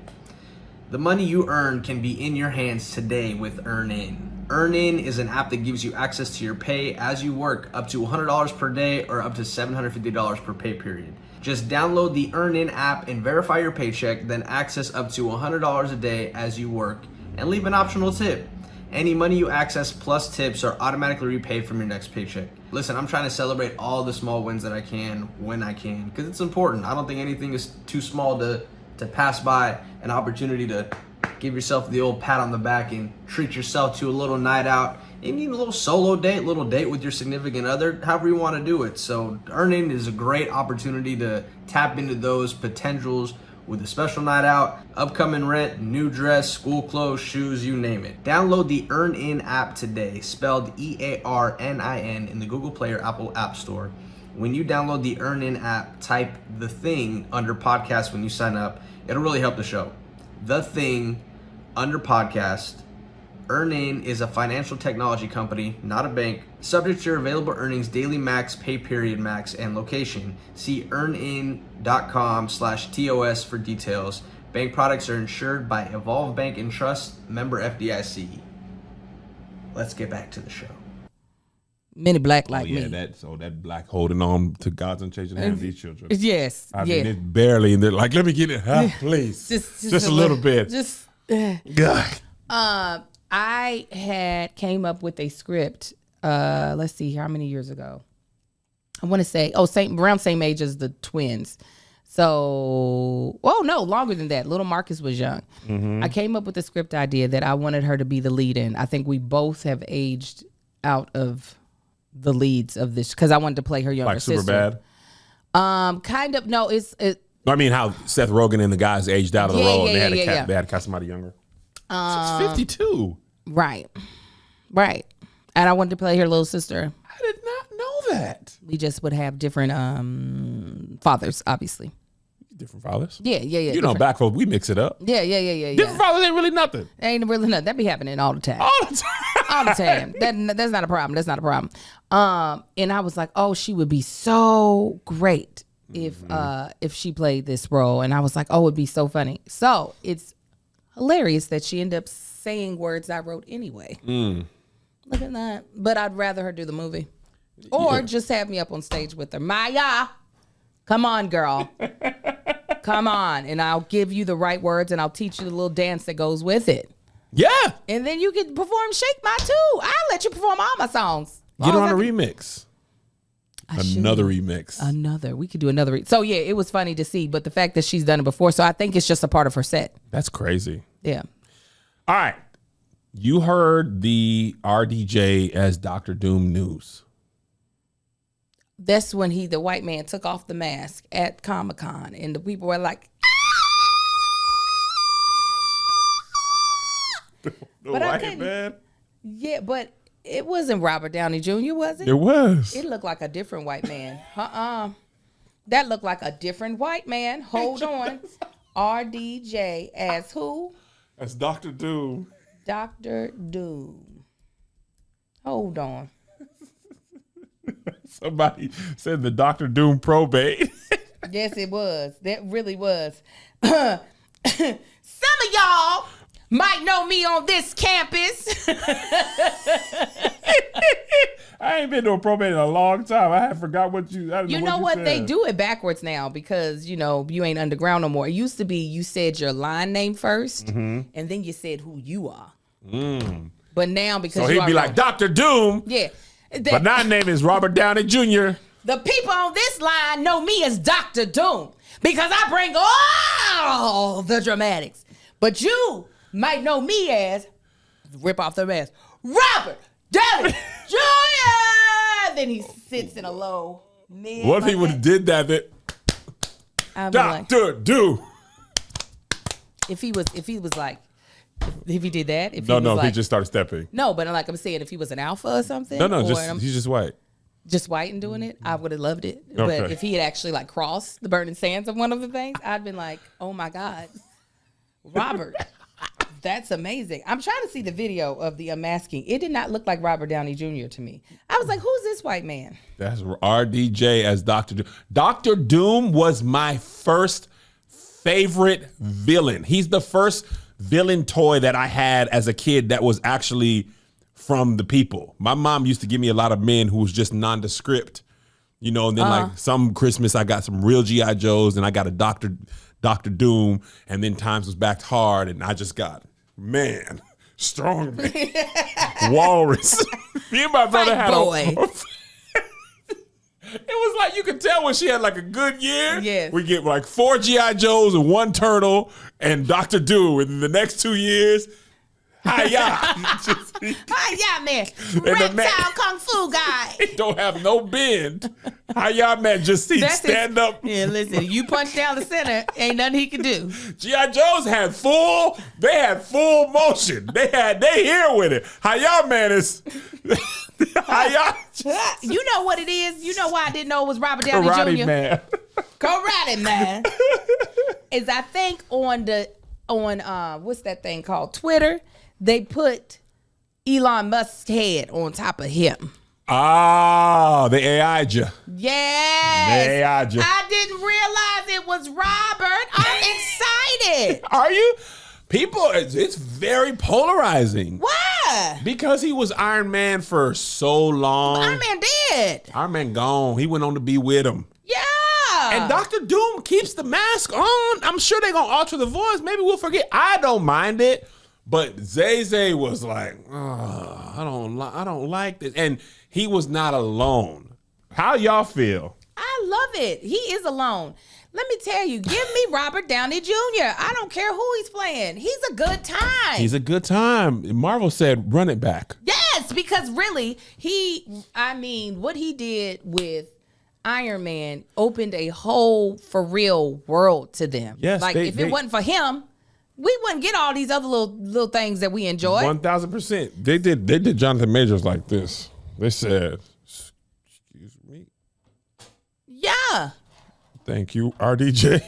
The money you earn can be in your hands today with EarnIn. EarnIn is an app that gives you access to your pay as you work, up to $100 per day or up to $750 per pay period. Just download the EarnIn app and verify your paycheck, then access up to $100 a day as you work, and leave an optional tip. Any money you access plus tips are automatically repaid from your next paycheck. Listen, I'm trying to celebrate all the small wins that I can when I can, because it's important. I don't think anything is too small to pass by an opportunity to give yourself the old pat on the back and treat yourself to a little night out. Maybe even a little solo date, little date with your significant other, however you want to do it. So EarnIn is a great opportunity to tap into those potentials with a special night out, upcoming rent, new dress, school clothes, shoes, you name it. Download the EarnIn app today, spelled EARNIN, in the Google Play or Apple App Store. When you download the EarnIn app, type The Thing under podcast when you sign up. It'll really help the show. The Thing under podcast. EarnIn is a financial technology company, not a bank. Subject to your available earnings, daily max, pay period max, and location. See earnin.com/TOS for details. Bank products are insured by Evolve Bank and Trust, member FDIC. Let's get back to the show. Many black like yeah, me. that black holding on to God's unchanging hand of these children. Yes. I mean, it's barely, and they're like, let me get it, please. Just a little bit. Just. God. I came up with a script. Let's see here, how many years ago? I want to say, around same age as the twins. So, no, longer than that. Little Marcus was young. Mm-hmm. I came up with a script idea that I wanted her to be the lead in. I think we both have aged out of the leads of this because I wanted to play her younger sister. Like Superbad? Kind of. No, I mean, how Seth Rogen and the guys aged out of the role and they had to cast somebody younger. She's 52. Right. And I wanted to play her little sister. I did not know that. We just would have different fathers, obviously. Different fathers? Yeah. You know, back folks, we mix it up. Yeah. Different fathers ain't really nothing. Ain't really nothing. That be happening all the time. All the time. All the time. That's not a problem. That's not a problem. And I was like, oh, she would be so great if she played this role. And I was like, oh, it'd be so funny. So it's hilarious that she ended up saying words I wrote anyway. Look at that. But I'd rather her do the movie. Or just have me up on stage with her. Maya, come on, girl. Come on. And I'll give you the right words and I'll teach you the little dance that goes with it. Yeah. And then you can perform Shake My too. I'll let you perform all my songs. Get on a remix. Another remix. We could do another. So, yeah, it was funny to see. But the fact that she's done it before. So, I think it's just a part of her set. That's crazy. Yeah. All right. You heard the RDJ as Dr. Doom news. That's when the white man took off the mask at Comic-Con. And the people were like, the white man? Yeah, but it wasn't Robert Downey Jr., was it? It was. It looked like a different white man. That looked like a different white man. Hold on. RDJ as who? As Dr. Doom. Dr. Doom. Hold on. Somebody said the Dr. Doom probate. Yes, it was. That really was. Some of y'all might know me on this campus. I ain't been to a probate in a long time. I have forgot what you. You know what? They do it backwards now because you ain't underground no more. It used to be you said your line name first, and then you said who you are. But now because so he'd be like Dr. Doom. Yeah. But my name is Robert Downey Jr. The people on this line know me as Dr. Doom because I bring all the dramatics. But you might know me as rip off the mask. Robert Downey Jr. Then he sits in a low mid. What if he would have did that? Dr. Doom. If he was like, If he did that, if No, he was no, like, he just started stepping. no, but I'm saying if he was an alpha or something. No, or he's just white. just white and doing it, I would have loved it. Okay. But if he had actually like crossed the burning sands of one of the things, I'd been like, oh my God, Robert, that's amazing. I'm trying to see the video of the unmasking. It did not look like Robert Downey Jr. to me. I was like, who's this white man? That's RDJ as Dr. Doom. Dr. Doom was my first favorite villain. He's the first villain toy that I had as a kid that was actually from the people. My mom used to give me a lot of men who was just nondescript, you know, and then like some Christmas I got some real G.I. Joes and I got a Dr. Doom, and then times was backed hard and I just got, man, strong man. Walrus. Me and my brother had boy. It was like you could tell when she had like a good year. Yes. We get like 4 G.I. Joes and 1 turtle and Dr. Doom. And the next 2 years, hiya. Hi, man. the man- Reptile Kung Fu guy. It don't have no bend. Hiya, man, just see That's stand his- up. Yeah, listen, you punch down the center, ain't nothing he can do. G.I. Joes had full motion. They here with it. Hiya, man is hiya. You know what it is? You know why I didn't know it was Robert Downey Karate Jr.? man. Karate man. Is I think on what's that thing called? Twitter, they put Elon Musk's head on top of him. Ah, the AI'd you. Yes. They AI'd you. I didn't realize it was Robert. I'm excited. Are you? People, it's very polarizing. Why? Because he was Iron Man for so long. Iron Man dead. Iron Man gone. He went on to be with him. Yeah. And Dr. Doom keeps the mask on. I'm sure they're going to alter the voice. Maybe we'll forget. I don't mind it. But Zay was like, oh, I don't like this. And he was not alone. How y'all feel? I love it. He is alone. Let me tell you, give me Robert Downey Jr. I don't care who he's playing. He's a good time. He's a good time. Marvel said, run it back. Yes, because really, what he did with Iron Man opened a whole for real world to them. Yes, like if it wasn't for him, we wouldn't get all these other little things that we enjoy. 1,000%. They did Jonathan Majors like this. They said, excuse me. Yeah. Thank you, RDJ.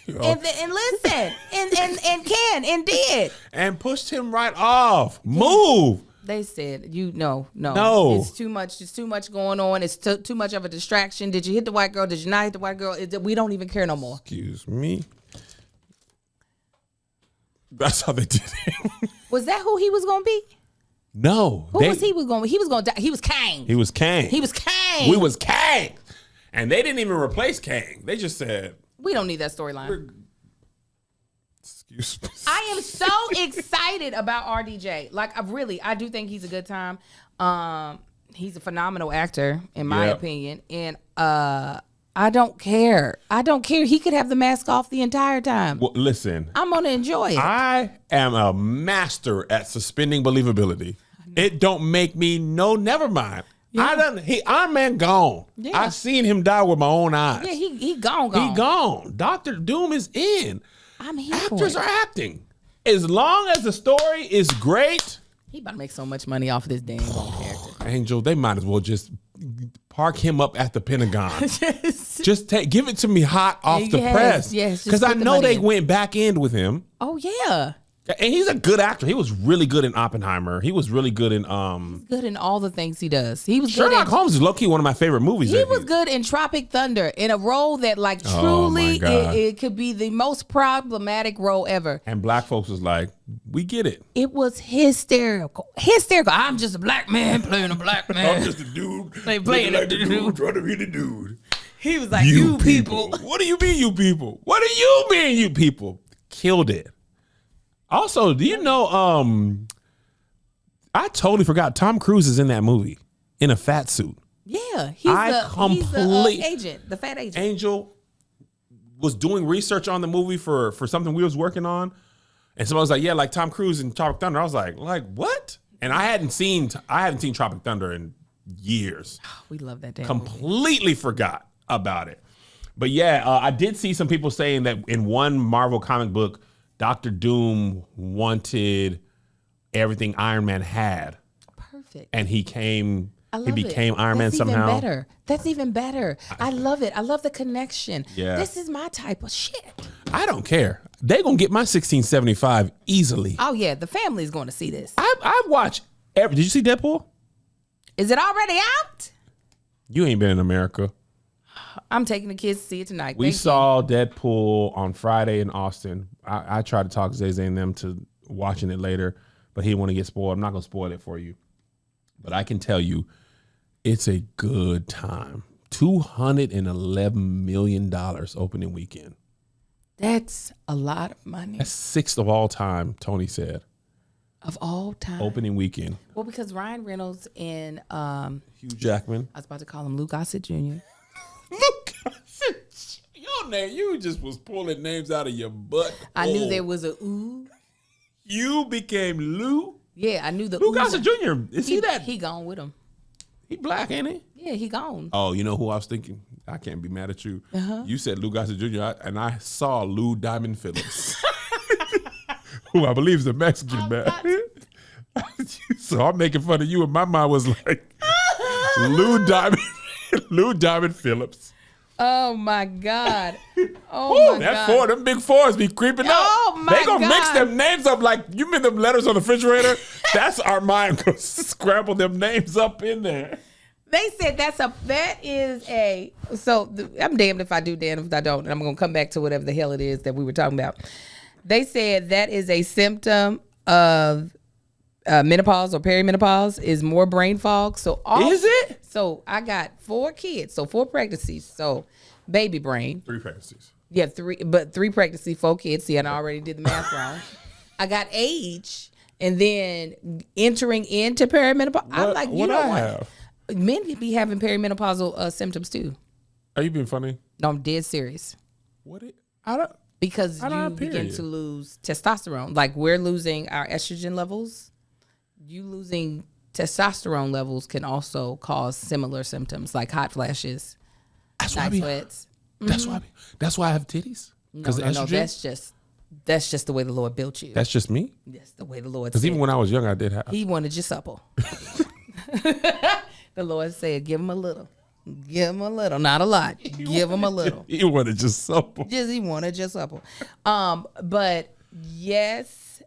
And listen, and can and did. And pushed him right off. Move. They said, No. It's too much going on. It's too much of a distraction. Did you hit the white girl? Did you not hit the white girl? We don't even care no more. Excuse me. That's how they did it. Was that who he was going to be? No. Who was he was going to be? He was going to die. He was Kang. He was Kang. He was Kang. We was Kang. And they didn't even replace Kang. They just said, we don't need that storyline. excuse me. I am so excited about RDJ. Like, I do think he's a good time. He's a phenomenal actor, in my opinion. And I don't care. He could have the mask off the entire time. Well, listen. I'm going to enjoy it. I am a master at suspending believability. It don't make me never mind. Yeah. Iron Man gone. Yeah. I seen him die with my own eyes. Yeah, he gone. He gone. Dr. Doom is in. I'm here Actors for it. are acting. As long as the story is great, He about to make so much money off of this damn character. Angel, they might as well just park him up at the Pentagon. Just give it to me hot off the press. Yes, just because I put the know money they in. went back in with him. Oh yeah. And he's a good actor. He was really good in Oppenheimer. He was really good in Good in all the things he does. He was Sherlock good in, Holmes is low-key one of my favorite movies. He was good in Tropic Thunder in a role that like Oh, my truly God. it could be the most problematic role ever. And black folks was like, we get it. It was hysterical. I'm just a black man playing a black man. I'm just a dude. They playing looking like a the dude. trying to be the dude. He was like, you people. What do you mean, you people? What do you mean, you people? Killed it. Also, do you know, I totally forgot Tom Cruise is in that movie in a fat suit. Yeah, he's the agent, the fat agent. Angel was doing research on the movie for something we was working on. And somebody was like, yeah, like Tom Cruise in Tropic Thunder. I was like, what? And I hadn't seen Tropic Thunder in years. We love that damn Completely forgot about it. But yeah, I did see some people saying that in one Marvel comic book, Dr. Doom wanted everything Iron Man had, Perfect. and he became Iron Man That's somehow. Even better. That's even better. I love it. I love the connection. Yeah. This is my type of shit. I don't care. They gonna get my 1675 easily. Oh yeah, the family's going to see this. I watch every. Did you see Deadpool? Is it already out? You ain't been in America. I'm taking the kids to see it tonight. We Thank you. saw Deadpool on Friday in Austin. I tried to talk Zay and them to watching it later, but he didn't want to get spoiled. I'm not gonna spoil it for you, but I can tell you, it's a good time. $211 million opening weekend. That's a lot of money. That's sixth of all time, Tony said. Of all time. Opening weekend. Well, because Ryan Reynolds and Hugh Jackman. I was about to call him Lou Gossett Jr. Look, your name, you just was pulling names out of your butt. I knew there was a ooh. You became Lou? Yeah, I knew the Lou ooh. Gossett Jr. Is he that? He gone with him. He black, ain't he? Yeah, he gone. Oh, you know who I was thinking? I can't be mad at you. You said Lou Gossett Jr., and I saw Lou Diamond Phillips, who I believe is a Mexican man. So I'm making fun of you, and my mind was like, Lou Diamond Phillips. Oh my God. Oh my that God. four, them big fours be creeping up. Oh my They gonna mix God. them names up like you mean them letters on the refrigerator. That's our mind gonna scramble them names up in there. They said I'm damned if I do, damned if I don't. And I'm going to come back to whatever the hell it is that we were talking about. They said that is a symptom of menopause or perimenopause is more brain fog. So Is it? So I got 4 kids, so 4 pregnancies. So baby brain. 3 pregnancies. Yeah, 3 pregnancies, 4 kids. See, I already did the math wrong. I got age and then entering into perimenopause. I'm like, you know what? Men can be having perimenopausal symptoms too. Are you being funny? No, I'm dead serious. I don't. Because I don't you have begin period. to lose testosterone. Like we're losing our estrogen levels. You losing testosterone levels can also cause similar symptoms like hot flashes, That's why I night be, sweats. That's why I have titties. No, Because that's just the way the Lord built you. That's just me. That's the way the Lord Because said. even when I was young, I did have. He wanted you supple. The Lord said, give him a little. Give him a little. Not a lot. Give him a little. He wanted just supple. He wanted just supple. But yes,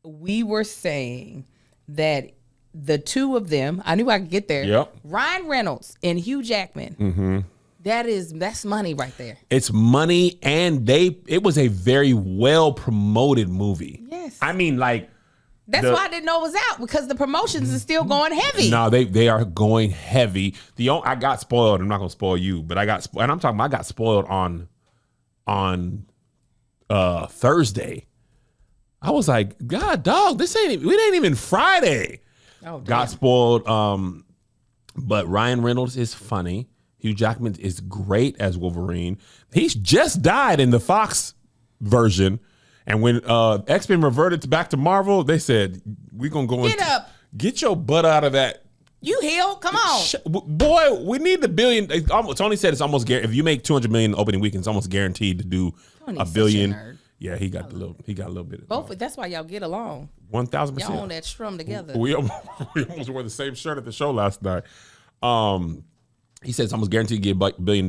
we were saying that the 2 of them, I knew I could get there. Yep. Ryan Reynolds and Hugh Jackman. Mm-hmm. That's money right there. It's money, and it was a very well promoted movie. Yes. I mean, like. That's why I didn't know it was out, because the promotions is still going heavy. No, they are going heavy. I got spoiled. I'm not gonna spoil you, but I got and I'm talking about I got spoiled on Thursday. I was like, God, dog, it ain't even Friday. Oh, damn. Got spoiled. But Ryan Reynolds is funny. Hugh Jackman is great as Wolverine. He's just died in the Fox version. And when X-Men reverted back to Marvel, they said, we're going to go Get up. Get your butt out of that. You healed? Come on. Boy, we need the billion. Tony said it's almost guaranteed. If you make 200 million opening weekend, it's almost guaranteed to do Tony's a such a billion. nerd. Yeah, he got a little bit. Both. That's why y'all get along. 1,000%. Y'all on that strum together. We almost wore the same shirt at the show last night. He said it's almost guaranteed to get $1 billion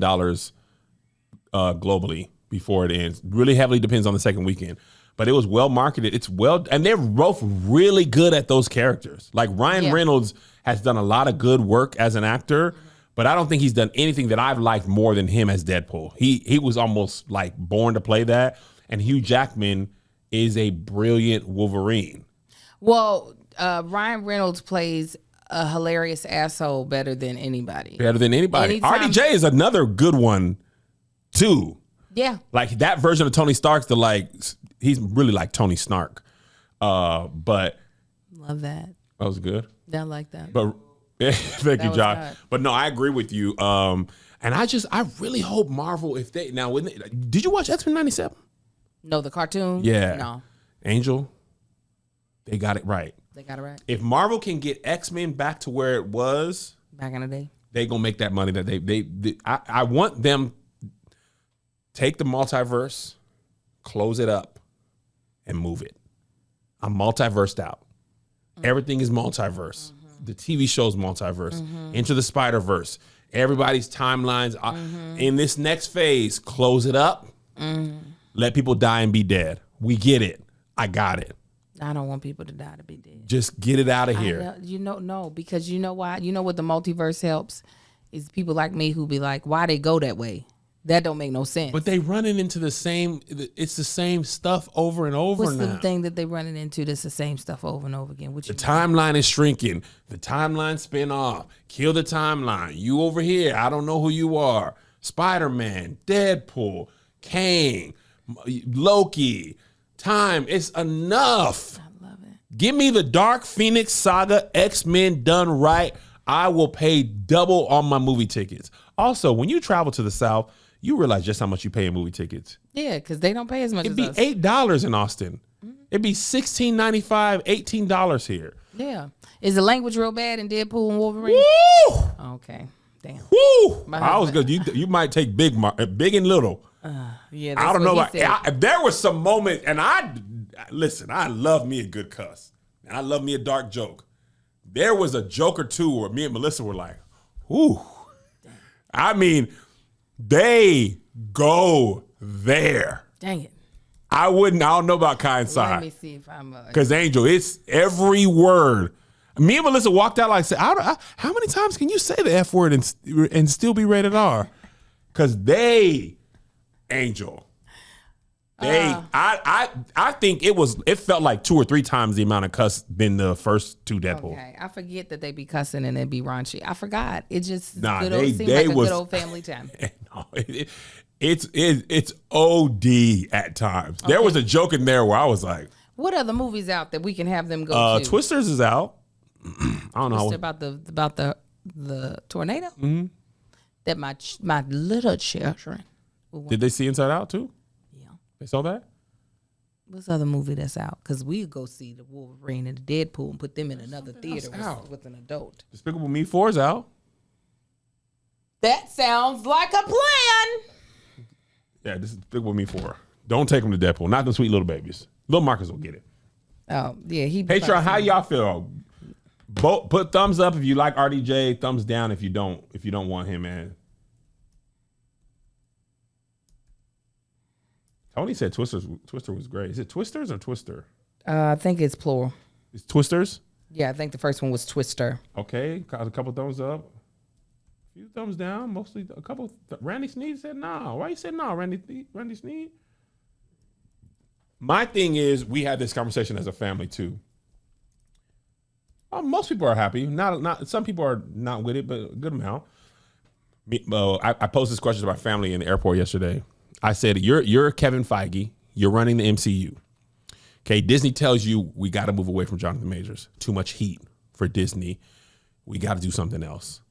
globally before it ends. Really heavily depends on the second weekend. But it was well marketed. And they're both really good at those characters. Like Ryan Reynolds has done a lot of good work as an actor, but I don't think he's done anything that I've liked more than him as Deadpool. He was almost like born to play that. And Hugh Jackman is a brilliant Wolverine. Well, Ryan Reynolds plays a hilarious asshole better than anybody. Anytime. RDJ is another good one, too. Yeah. Like that version of Tony Stark's he's really like Tony Snark. But Love that. that was good. I like that. But thank you, was Josh. good. But no, I agree with you. And I really hope Marvel, did you watch X-Men 97? No, the cartoon? Yeah. No. Angel, they got it right. They got it right. If Marvel can get X-Men back to where it was, Back in the day. they gonna make that money that I want them take the multiverse, close it up, and move it. I'm multiversed out. Everything is multiverse. The TV show's multiverse. Into the Spider-Verse. Everybody's timelines. In this next phase, close it up. Let people die and be dead. We get it. I got it. I don't want people to die to be dead. Just get it out of here. No, because you know why? You know what the multiverse helps? Is people like me who be like, why they go that way? That don't make no sense. But they running into the same, it's the same stuff over and over What's now. the thing that they running into that's the same stuff over and over again? The timeline is shrinking. The timeline spin off. Kill the timeline. You over here. I don't know who you are. Spider-Man, Deadpool, Kang, Loki. Time. It's enough. I love it. Give me the Dark Phoenix Saga X-Men done right. I will pay double on my movie tickets. Also, when you travel to the South, you realize just how much you pay in movie tickets. Yeah, because they don't pay as much It'd as be us. $8 in Austin. It'd be $16.95, $18 here. Yeah. Is the language real bad in Deadpool and Wolverine? Woo! Okay. Damn. Woo! My I was husband- good. You might take big and little. Yeah, I don't know what about. he said. There was some moment, and listen. I love me a good cuss, and I love me a dark joke. There was a joke or two where me and Melissa were like, "Ooh." I mean, they go there. Dang it. I don't know about Kai and Let me Sai. see if I'm. Because Angel, it's every word. Me and Melissa walked out like, how many times can you say the F word and still be rated R? Because Angel, I think it felt like 2 or 3 times the amount of cuss than the first 2 Deadpool. Okay, I forget that they be cussing and they be raunchy. I forgot. It just Nah, seemed they like a was- good old family time. No, it's OD at times. There was a joke in there where I was like, What other movies out that we can have them go to? Twisters is out. I don't know. Twister about the tornado. Mm-hmm. That my little children. Did they see Inside Out too? Yeah. They saw that? What's the other movie that's out? Because we go see the Wolverine and the Deadpool and put them in another theater out. with an adult. Despicable Me 4 is out. That sounds like a plan. Yeah, this is Despicable Me 4. Don't take them to Deadpool. Not the sweet little babies. Little Marcus will get it. Oh yeah, he. Patreon, how y'all feel? Put thumbs up if you like RDJ. Thumbs down if you don't. If you don't want him, man. Tony said Twister was great. Is it Twisters or Twister? I think it's plural. It's Twisters. Yeah, I think the first one was Twister. Okay, got a couple thumbs up. A few thumbs down. Mostly a couple. Randy Sneed said no. Why you said no, Randy Sneed? My thing is, we had this conversation as a family too. Most people are happy. Not some people are not with it, but a good amount. I posed this question to my family in the airport yesterday. I said, "You're Kevin Feige. You're running the MCU. Okay, Disney tells you we got to move away from Jonathan Majors. Too much heat for Disney. We got to do something else."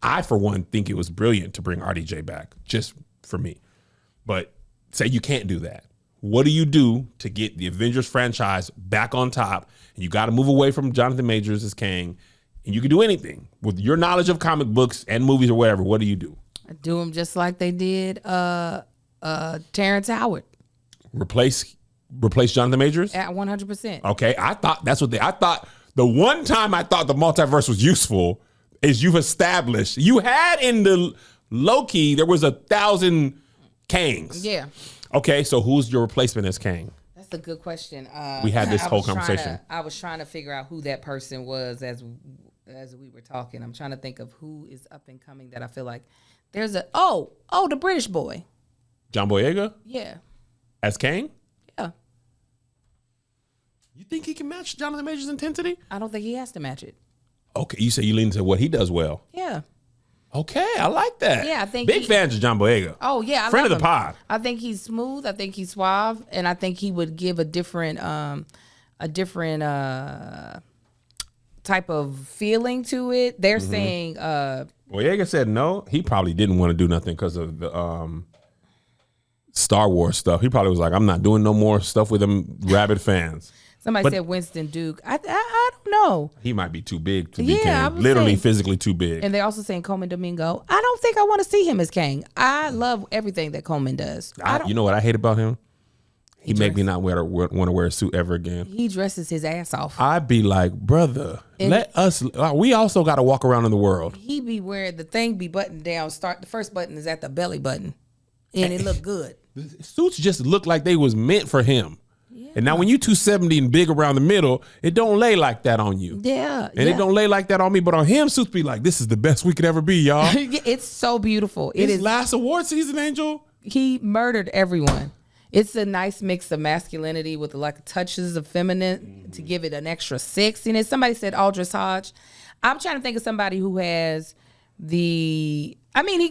I, for one, think it was brilliant to bring RDJ back, just for me. But say you can't do that. What do you do to get the Avengers franchise back on top? And you got to move away from Jonathan Majors as Kang. And you can do anything. With your knowledge of comic books and movies or whatever, what do you do? Do them just like they did Terrence Howard Replace Jonathan Majors? at 100%. Okay, I thought the one time I thought the multiverse was useful is you've established, you had in the Loki, there was 1,000 Kangs. Yeah. Okay, so who's your replacement as Kang? That's a good question. We had this I whole was trying conversation. I was trying to figure out who that person was as we were talking. I'm trying to think of who is up and coming that I feel like there's the British boy. John Boyega Yeah. as Kang? Yeah. You think he can match Jonathan Majors' intensity? I don't think he has to match it. Okay, you say you lean to what he does well. Yeah. Okay, I like that. Yeah, I think big fans of John Boyega. Oh yeah, I Friend love of the him. pod. I think he's smooth. I think he's suave, and I think he would give a different type of feeling to it. They're saying Boyega said no. He probably didn't want to do nothing because of the Star Wars stuff. He probably was like, I'm not doing no more stuff with them rabid fans. somebody said Winston Duke. I don't know. He might be too big to be Yeah, I Kang. was Literally, saying- physically too big. And they're also saying Coleman Domingo. I don't think I want to see him as Kang. I love everything that Coleman does. You know what I hate about him? He make me not want to wear a suit ever again. He dresses his ass off. I'd be like, brother, we also got to walk around in the world. He be wearing the thing be buttoned down. The first button is at the belly button, and it look good. Suits just look like they was meant for him. Yeah. And now when you 270 and big around the middle, it don't lay like that on you. Yeah. And it don't lay like that on me, but on him, suits be like, this is the best we could ever be, y'all. It's so beautiful. It is last award season, Angel. He murdered everyone. It's a nice mix of masculinity with like touches of feminine to give it an extra sexiness. Somebody said Aldous Hodge. I'm trying to think of somebody who has he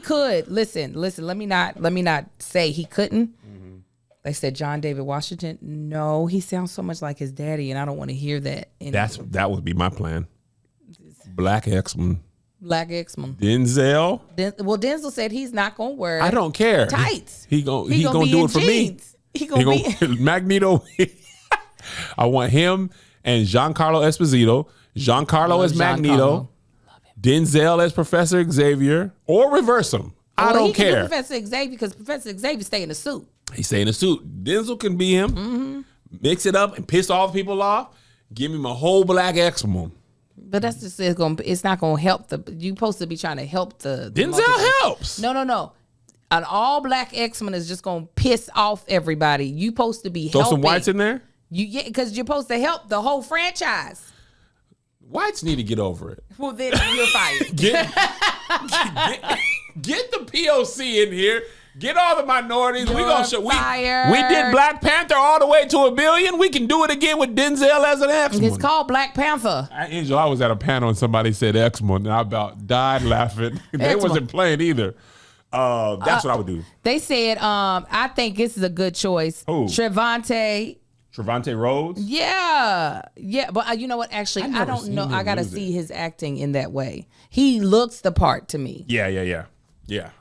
could. Listen, let me not say he couldn't. Mm-hmm. They said John David Washington. No, he sounds so much like his daddy, and I don't want to hear that anymore. That would be my plan. Black X-Men. Denzel. Denzel said he's not gonna wear. I don't care. Tights. He gonna do it for me. He gonna be Magneto. I want him and Giancarlo Esposito. Giancarlo as Magneto. Denzel as Professor Xavier, or reverse him. I don't care. Can do Professor Xavier because Professor Xavier stay in the suit. He stay in the suit. Denzel can be him. Mm-hmm. Mix it up and piss all the people off. Give him a whole black X-Men. But that's just it's not gonna help you supposed to be trying to help the Denzel helps. No. An all black X-Men is just gonna piss off everybody. You supposed to be throw helping. Some whites in there? Because you're supposed to help the whole franchise. Whites need to get over it. Well, then you're fired. Get the POC in here. Get all the minorities. We gonna show. We did Black Panther all the way to $1 billion. We can do it again with Denzel as an X-Men. It's called Black Panther. Angel, I was at a panel and somebody said X-Men, and I about died laughing. They wasn't playing either. That's what I would do. They said, I think this is a good choice. Who? Trevante Rhodes? Yeah. But you know what? Actually, I don't know. I got to see his acting in that way. He looks the part to me. Yeah,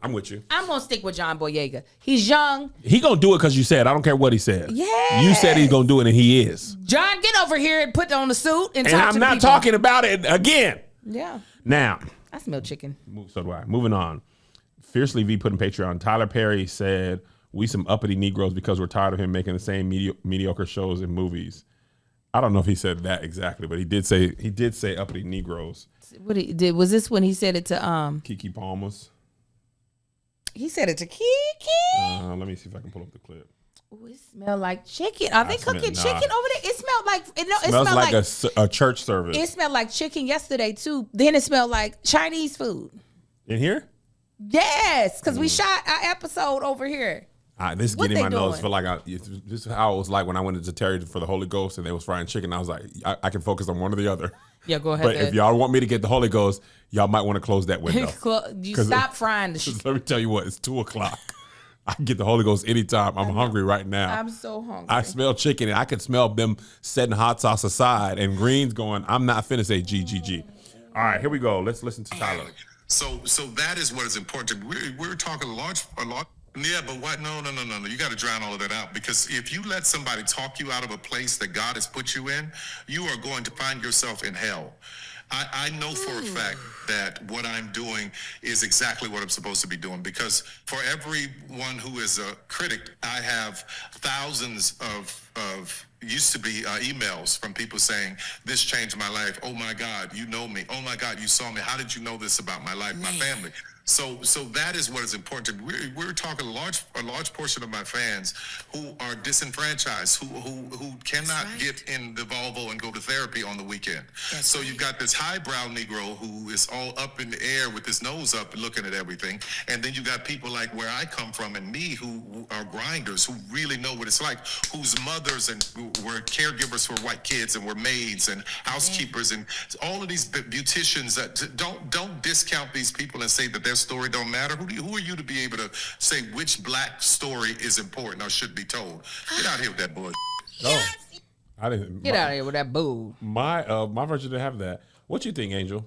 I'm with you. I'm going to stick with John Boyega. He's young. He going to do it because you said. I don't care what he said. Yeah. You said he's going to do it, and he is. John, get over here and put on the suit and talk to I'm not people. talking about it again. Yeah. Now. I smell chicken. So do I. Moving on. Fiercely V put in Patreon. Tyler Perry said, we some uppity Negroes because we're tired of him making the same mediocre shows and movies. I don't know if he said that exactly, but he did say uppity Negroes. What he did was this when he said it to Keke Palmer's. He said it to Keke. Let me see if I can pull up the clip. Ooh, it smelled like chicken. Are they cooking chicken over there? It smelled like it smelled like a church service. It smelled like chicken yesterday too. Then it smelled like Chinese food. In here? Yes, because we shot our episode over here. This is getting my nose. Feel like this is how it was like when I went into Terry for the Holy Ghost and they was frying chicken. I was like, I can focus on one or the other. Yeah, go ahead. But if y'all want me to get the Holy Ghost, y'all might want to close that window. You stop frying the shit. Let me tell you what, it's 2:00. I can get the Holy Ghost anytime. I'm hungry right now. I'm so hungry. I smell chicken and I could smell them setting hot sauce aside and Green's going, I'm not finna say GGG. All right, here we go. Let's listen to Tyler. So that is what is important. We're talking a lot. Yeah, but what? No. You got to drown all of that out, because if you let somebody talk you out of a place that God has put you in, you are going to find yourself in hell. I know for a fact that what I'm doing is exactly what I'm supposed to be doing, because for everyone who is a critic, I have thousands of used to be emails from people saying, this changed my life. Oh my God, you know me. Oh my God, you saw me. How did you know this about my life, my family? So that is what is important. We're talking a large portion of my fans who are disenfranchised, who cannot get in the Volvo and go to therapy on the weekend. So you've got this highbrow Negro who is all up in the air with his nose up and looking at everything. And then you got people like where I come from and me who are grinders, who really know what it's like, whose mothers and were caregivers for white kids and were maids and housekeepers and all of these beauticians. That don't discount these people and say that their story don't matter. Who are you to be able to say which black story is important or should be told? Get out of here with that bullshit. Yes. I didn't get out of here with that boo. My version didn't have that. What you think, Angel?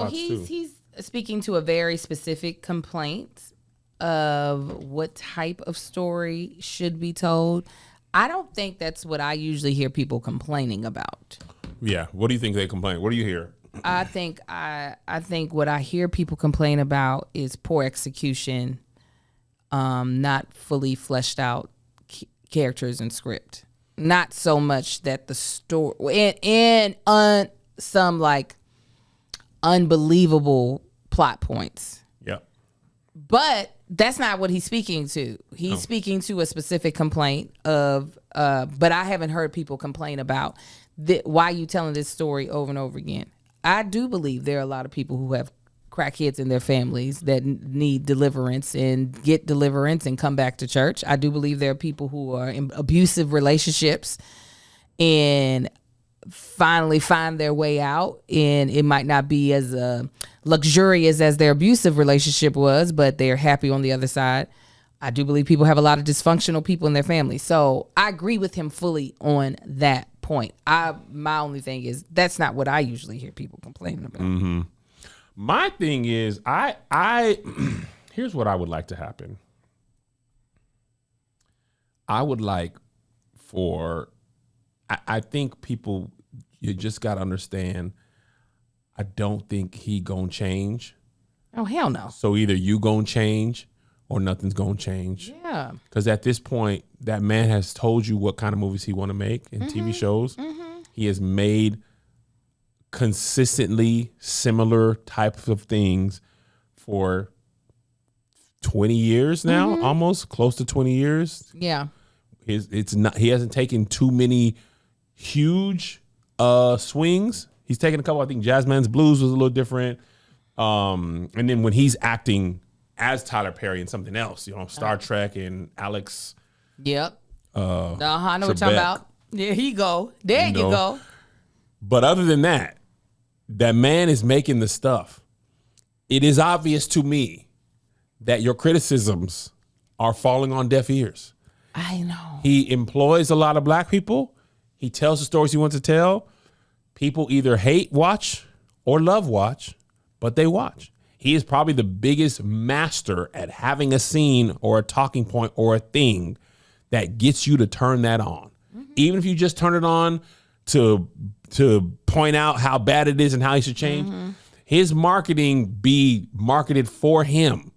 He's speaking to a very specific complaint of what type of story should be told. I don't think that's what I usually hear people complaining about. Yeah. What do you think they complain? What do you hear? I think what I hear people complain about is poor execution, not fully fleshed out characters and script. Not so much that the story some like unbelievable plot points. Yep. But that's not what he's speaking to. He's speaking to a specific complaint of, but I haven't heard people complain about why you telling this story over and over again. I do believe there are a lot of people who have crackheads in their families that need deliverance and get deliverance and come back to church. I do believe there are people who are in abusive relationships and finally find their way out, and it might not be as luxurious as their abusive relationship was, but they're happy on the other side. I do believe people have a lot of dysfunctional people in their family. So I agree with him fully on that point. My only thing is that's not what I usually hear people complaining about. Mm-hmm. My thing is, I here's what I would like to happen. I would like for, I think people, you just got to understand, I don't think he gonna change. Oh, hell no. So either you gonna change or nothing's gonna change. Yeah. Because at this point, that man has told you what kind of movies he want to make and TV shows. Mm-hmm. He has made consistently similar types of things for 20 years now, almost close to 20 years. Yeah. He hasn't taken too many huge swings. He's taken a couple. I think Jazzman's Blues was a little different. And then when he's acting as Tyler Perry in something else, Star Trek and Alex. Yep. I know what you're talking Trebek. about. There you go. There you go. But other than that, that man is making the stuff. It is obvious to me that your criticisms are falling on deaf ears. I know. He employs a lot of black people. He tells the stories he wants to tell. People either hate watch or love watch, but they watch. He is probably the biggest master at having a scene or a talking point or a thing that gets you to turn that on. Mm-hmm. Even if you just turn it on to point out how bad it is and how he should change, his marketing be marketed for him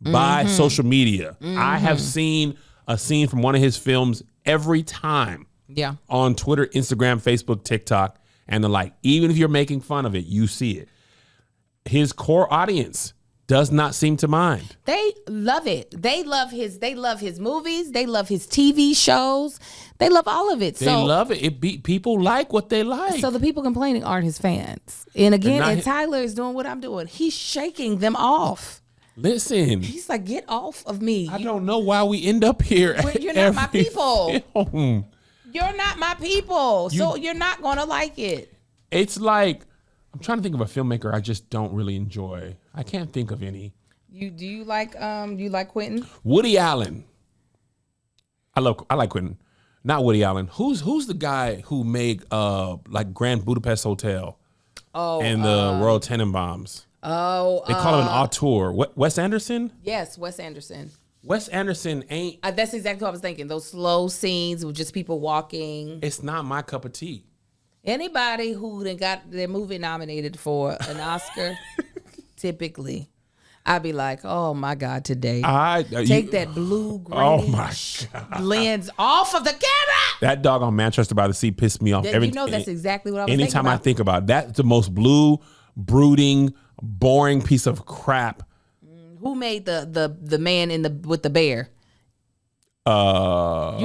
by social media. I have seen a scene from one of his films every time on Twitter, Instagram, Facebook, TikTok, and the like. Even if you're making fun of it, you see it. His core audience does not seem to mind. They love it. They love his movies. They love his TV shows. They love all of it. They love it. People like what they like. So the people complaining aren't his fans. And again, Tyler is doing what I'm doing. He's shaking them off. Listen. He's like, get off of me. I don't know why we end up here. You're not my people. Film. You're not my people. So you're not going to like it. It's like, I'm trying to think of a filmmaker I just don't really enjoy. I can't think of any. Do you like Quentin? Woody Allen. I like Quentin. Not Woody Allen. Who's the guy who made like Grand Budapest Hotel? And the Royal Tenenbaums. They call him an auteur. Wes Anderson? Yes, Wes Anderson. Wes Anderson ain't. That's exactly what I was thinking. Those slow scenes with just people walking. It's not my cup of tea. Anybody who then got their movie nominated for an Oscar, typically, I'd be like, oh my God, today. Take that blue greenish lens off of the camera. That dog on Manchester by the Sea pissed me off. That's exactly what I was thinking anytime I think about it, that's the most blue, brooding, boring piece of crap. Who made the man with the bear? You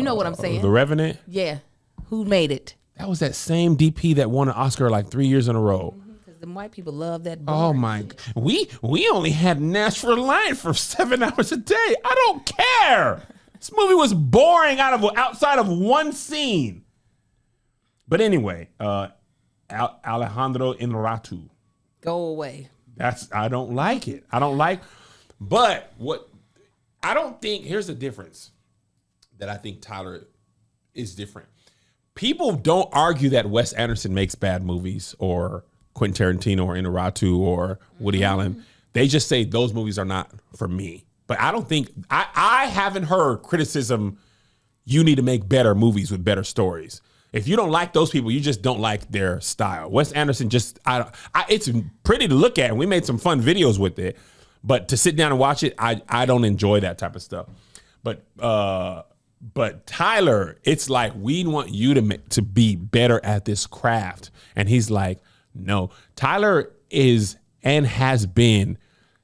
know what I'm saying? The Revenant? Yeah. Who made it? That was that same DP that won an Oscar like 3 years in a row. Because the white people love that. Oh my! We only had Nashville Line for 7 hours a day. I don't care. This movie was boring outside of one scene. But anyway, Alejandro Inarritu. Go away. I don't like it. But I don't think, here's the difference that I think Tyler is different. People don't argue that Wes Anderson makes bad movies or Quentin Tarantino or Inarritu or Woody Allen. They just say those movies are not for me. But I don't think, I haven't heard criticism, you need to make better movies with better stories. If you don't like those people, you just don't like their style. Wes Anderson it's pretty to look at, and we made some fun videos with it. But to sit down and watch it, I don't enjoy that type of stuff. But But Tyler, it's like, we want you to be better at this craft. And he's like, no. Tyler is and has been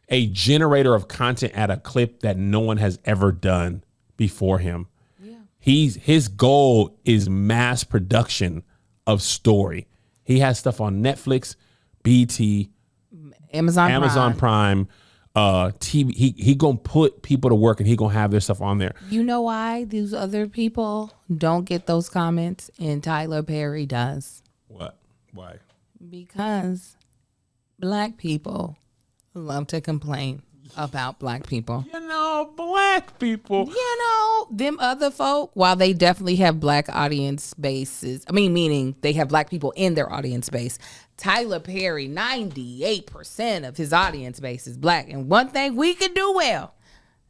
a generator of content at a clip that no one has ever done before him. Yeah. His goal is mass production of story. He has stuff on Netflix, BT, Amazon Prime, TV. He gonna put people to work, and he gonna have their stuff on there. You know why these other people don't get those comments and Tyler Perry does? What? Why? Because black people love to complain about black people. You know, black people. You know, them other folk, while they definitely have black audience bases, meaning they have black people in their audience base, Tyler Perry, 98% of his audience base is black. And one thing we can do well,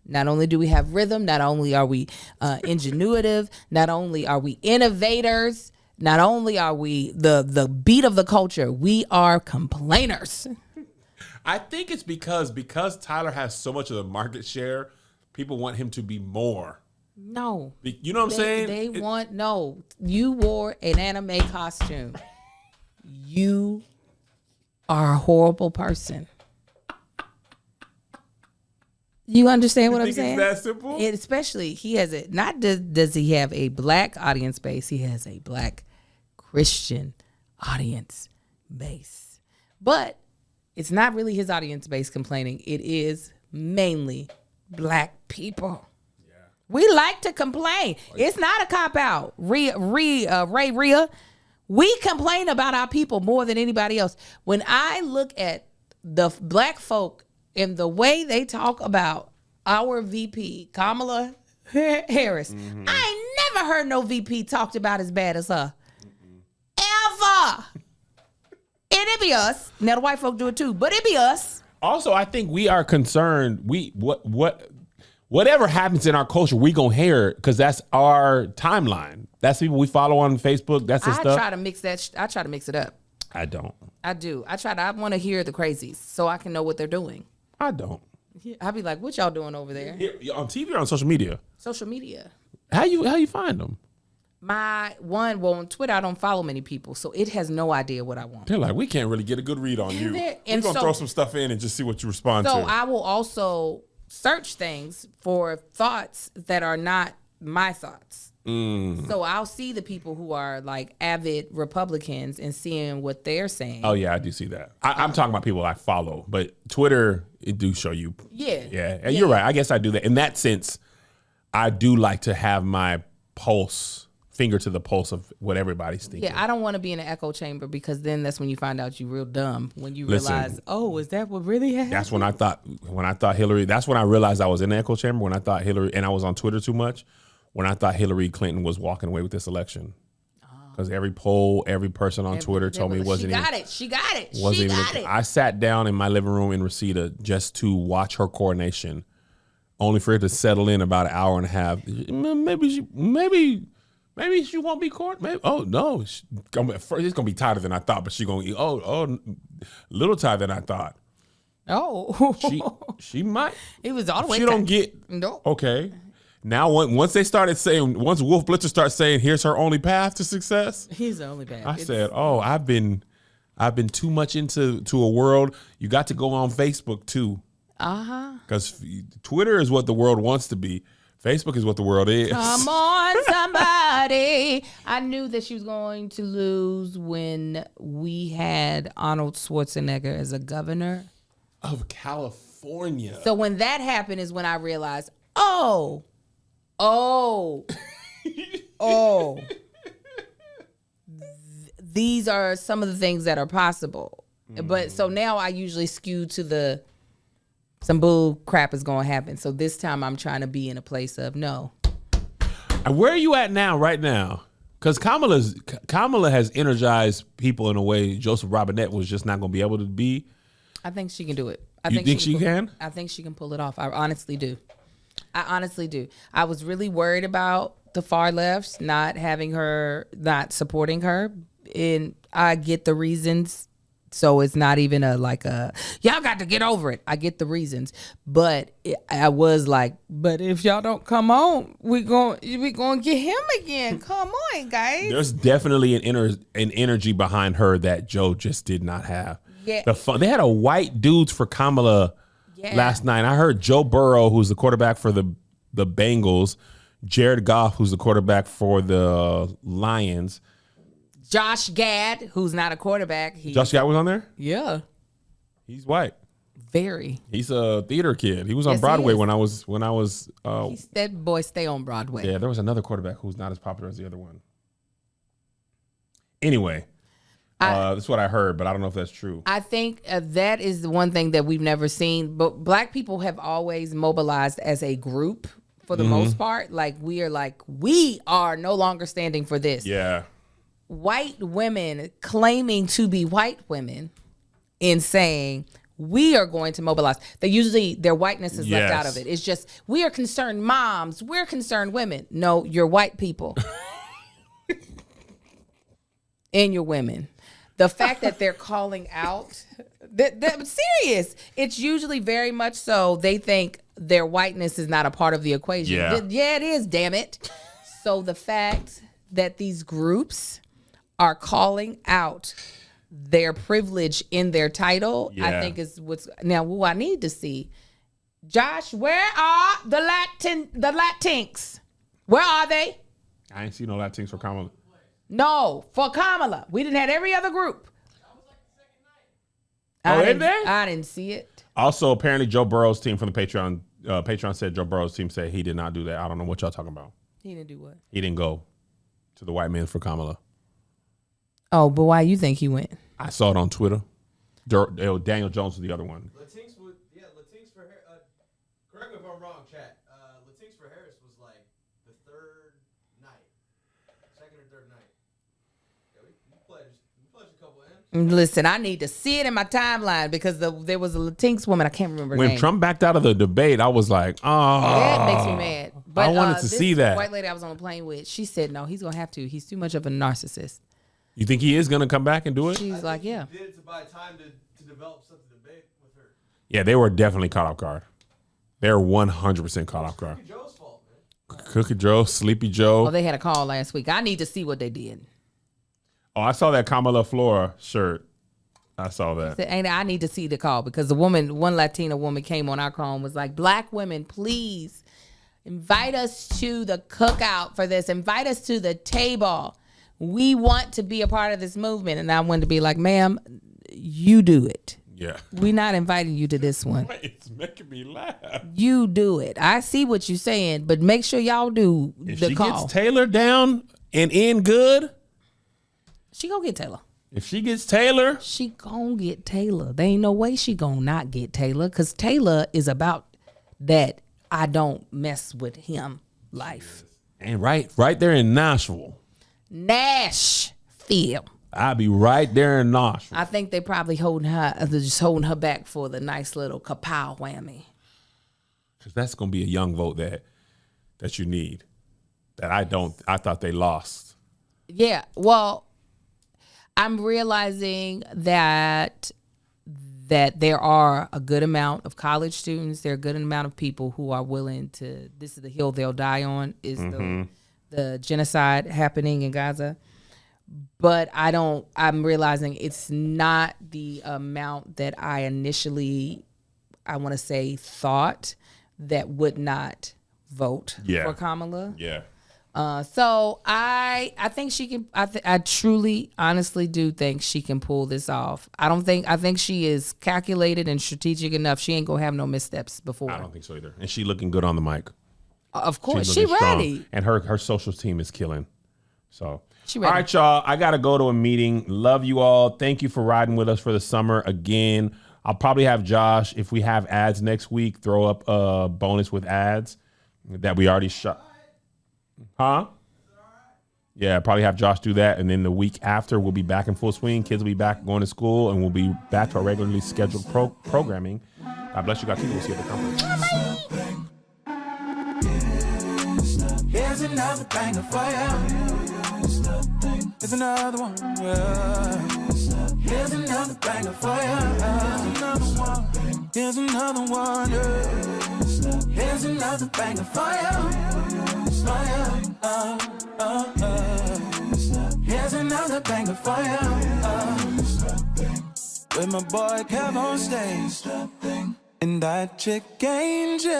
not only do we have rhythm, not only are we ingenuitive, not only are we innovators, not only are we the beat of the culture, we are complainers. I think it's because Tyler has so much of the market share, people want him to be more. No. You know what I'm saying? You wore an anime costume. You are a horrible person. You understand what I'm saying? It's that simple? Especially, he has does he have a black audience base, he has a black Christian audience base. But it's not really his audience base complaining. It is mainly black people. Yeah. We like to complain. It's not a cop-out. Ray Rhea, we complain about our people more than anybody else. When I look at the black folk and the way they talk about our VP, Kamala Harris, I ain't never heard no VP talked about as bad as her. Ever. And it be us. Now the white folk do it too, but it be us. Also, I think we are concerned. Whatever happens in our culture, we gonna hear it because that's our timeline. That's people we follow on Facebook. That's the stuff. I try to mix it up. I don't. I do. I want to hear the crazies so I can know what they're doing. I don't. I'll be like, what y'all doing over there? Here, on TV or on social media? Social media. How you find them? On Twitter, I don't follow many people, so it has no idea what I want. They're like, we can't really get a good read on you. We're going to throw some stuff in and just see what you respond to. So I will also search things for thoughts that are not my thoughts. So I'll see the people who are like avid Republicans and seeing what they're saying. Oh, yeah, I do see that. I'm talking about people I follow, but Twitter, it do show you. Yeah. Yeah, and you're right. I guess I do that. In that sense, I do like to have my finger to the pulse of what everybody's thinking. Yeah, I don't want to be in an echo chamber because then that's when you find out you're real dumb. When you realize, oh, is that what really happened? That's when I thought Hillary, that's when I realized I was in the echo chamber, when I thought Hillary, and I was on Twitter too much, when I thought Hillary Clinton was walking away with this election. Because every poll, every person on Twitter told me it wasn't even. She got it. I sat down in my living room in Reseda just to watch her coronation, only for it to settle in about an hour and a half. Maybe she won't be court. Maybe. Oh no, it's gonna be tighter than I thought. But she gonna a little tighter than I thought. Oh, she might. It was all the way. She don't get no. Okay. Now once they started saying, once Wolf Blitzer starts saying, here's her only path to success. He's the only path. I said, oh, I've been too much into a world. You got to go on Facebook too. Because Twitter is what the world wants to be. Facebook is what the world is. Come on, somebody. I knew that she was going to lose when we had Arnold Schwarzenegger as a governor of California. So when that happened is when I realized, these are some of the things that are possible. But so now I usually skew to some bull crap is going to happen. So this time I'm trying to be in a place of no. Where are you at now, right now? Because Kamala has energized people in a way Joseph Robinette was just not going to be able to be. I think she can do it. You think she can? I think she can pull it off. I honestly do. I was really worried about the far left not supporting her. And I get the reasons So it's not even y'all got to get over it. I get the reasons, but I was like, but if y'all don't come on, we going to get him again. Come on, guys. There's definitely an energy behind her that Joe just did not have. Yeah. They had a white dudes for Kamala last night. I heard Joe Burrow, who's the quarterback for the Bengals, Jared Goff, who's the quarterback for the Lions. Josh Gad, who's not a quarterback. Josh Gad was on there? Yeah. He's white. Very. He's a theater kid. He was on Yes, Broadway he is. when I was That boy stay on Broadway. yeah, there was another quarterback who's not as popular as the other one. Anyway, that's what I heard, but I don't know if that's true. I think that is the one thing that we've never seen. But black people have always mobilized as a group for the most part. We are no longer standing for this. Yeah. White women claiming to be white women and saying we are going to mobilize. Their whiteness is left out of it. It's just, we are concerned moms. We're concerned women. No, you're white people. And you're women. The fact that they're calling out, serious. It's usually very much so they think their whiteness is not a part of the equation. Yeah, it is, damn it. So the fact that these groups are calling out their privilege in their title, I think is what's now what I need to see. Josh, where are the Latinx? Where are they? I ain't seen no Latinx for Kamala. No, for Kamala. We didn't have every other group. Oh, is there? I didn't see it. Also, apparently Joe Burrow's team from the Patreon said Joe Burrow's team said he did not do that. I don't know what y'all talking about. He didn't do what? He didn't go to the white men for Kamala. Oh, but why you think he went? I saw it on Twitter. Daniel Jones was the other one. Latinx for Harris. Correct me if I'm wrong, chat. Latinx for Harris was like the third night, second or third night. Yeah, we pledged a couple M's. Listen, I need to see it in my timeline because there was a Latinx woman. I can't remember her When name. Trump backed out of the debate, I was like, oh. That makes me mad. But I wanted to this see that. white lady I was on the plane with, she said, no, he's going to have to. He's too much of a narcissist. You think he is going to come back and do it? She's like, yeah. He did it to buy time to develop such a debate with her. Yeah, they were definitely caught off guard. They're 100% caught off guard. Joe's fault, man. Cookie Joe, Sleepy Joe. Oh, they had a call last week. I need to see what they did. Oh, I saw that Kamala Flora shirt. I saw that. And I need to see the call because one Latina woman came on our call and was like, black women, please invite us to the cookout for this. Invite us to the table. We want to be a part of this movement. And I wanted to be like, ma'am, you do it. Yeah. We're not inviting you to this one. It's making me laugh. You do it. I see what you're saying, but make sure y'all do If the she call. gets Taylor down and in good, She gonna get Taylor. if she gets Taylor, She gonna get Taylor. There ain't no way she gonna not get Taylor because Taylor is about that I don't mess with him life. and right there in Nashville, Nashville. I'll be right there in Nashville. I think they probably just holding her back for the nice little kapow whammy. Because that's going to be a young vote that you need. That I thought they lost. Yeah, well, I'm realizing that there are a good amount of college students, there are a good amount of people who are willing to, this is the hill they'll die on, is the genocide happening in Gaza. But I'm realizing it's not the amount that I initially, I want to say, thought that would not vote for Kamala. Yeah. So I think she can. I truly, honestly do think she can pull this off. I think she is calculated and strategic enough. She ain't gonna have no missteps before. I don't think so either. And she looking good on the mic. Of course, She's she looking strong. ready. And her social team is killing. So. She All ready. right, y'all. I got to go to a meeting. Love you all. Thank you for riding with us for the summer again. I'll probably have Josh, if we have ads next week, throw up a bonus with ads that we already shot. Huh? Yeah, probably have Josh do that. And then the week after, we'll be back in full swing. Kids will be back going to school, and we'll be back to our regularly scheduled programming. God bless you guys. We'll see you at the conference. Here's another banger for you. Here's another one. Yeah. Here's another banger for ya. Here's another one. Here's another banger for ya. Here's another banger for ya. With my boy Kev on stage, and that chick Angel.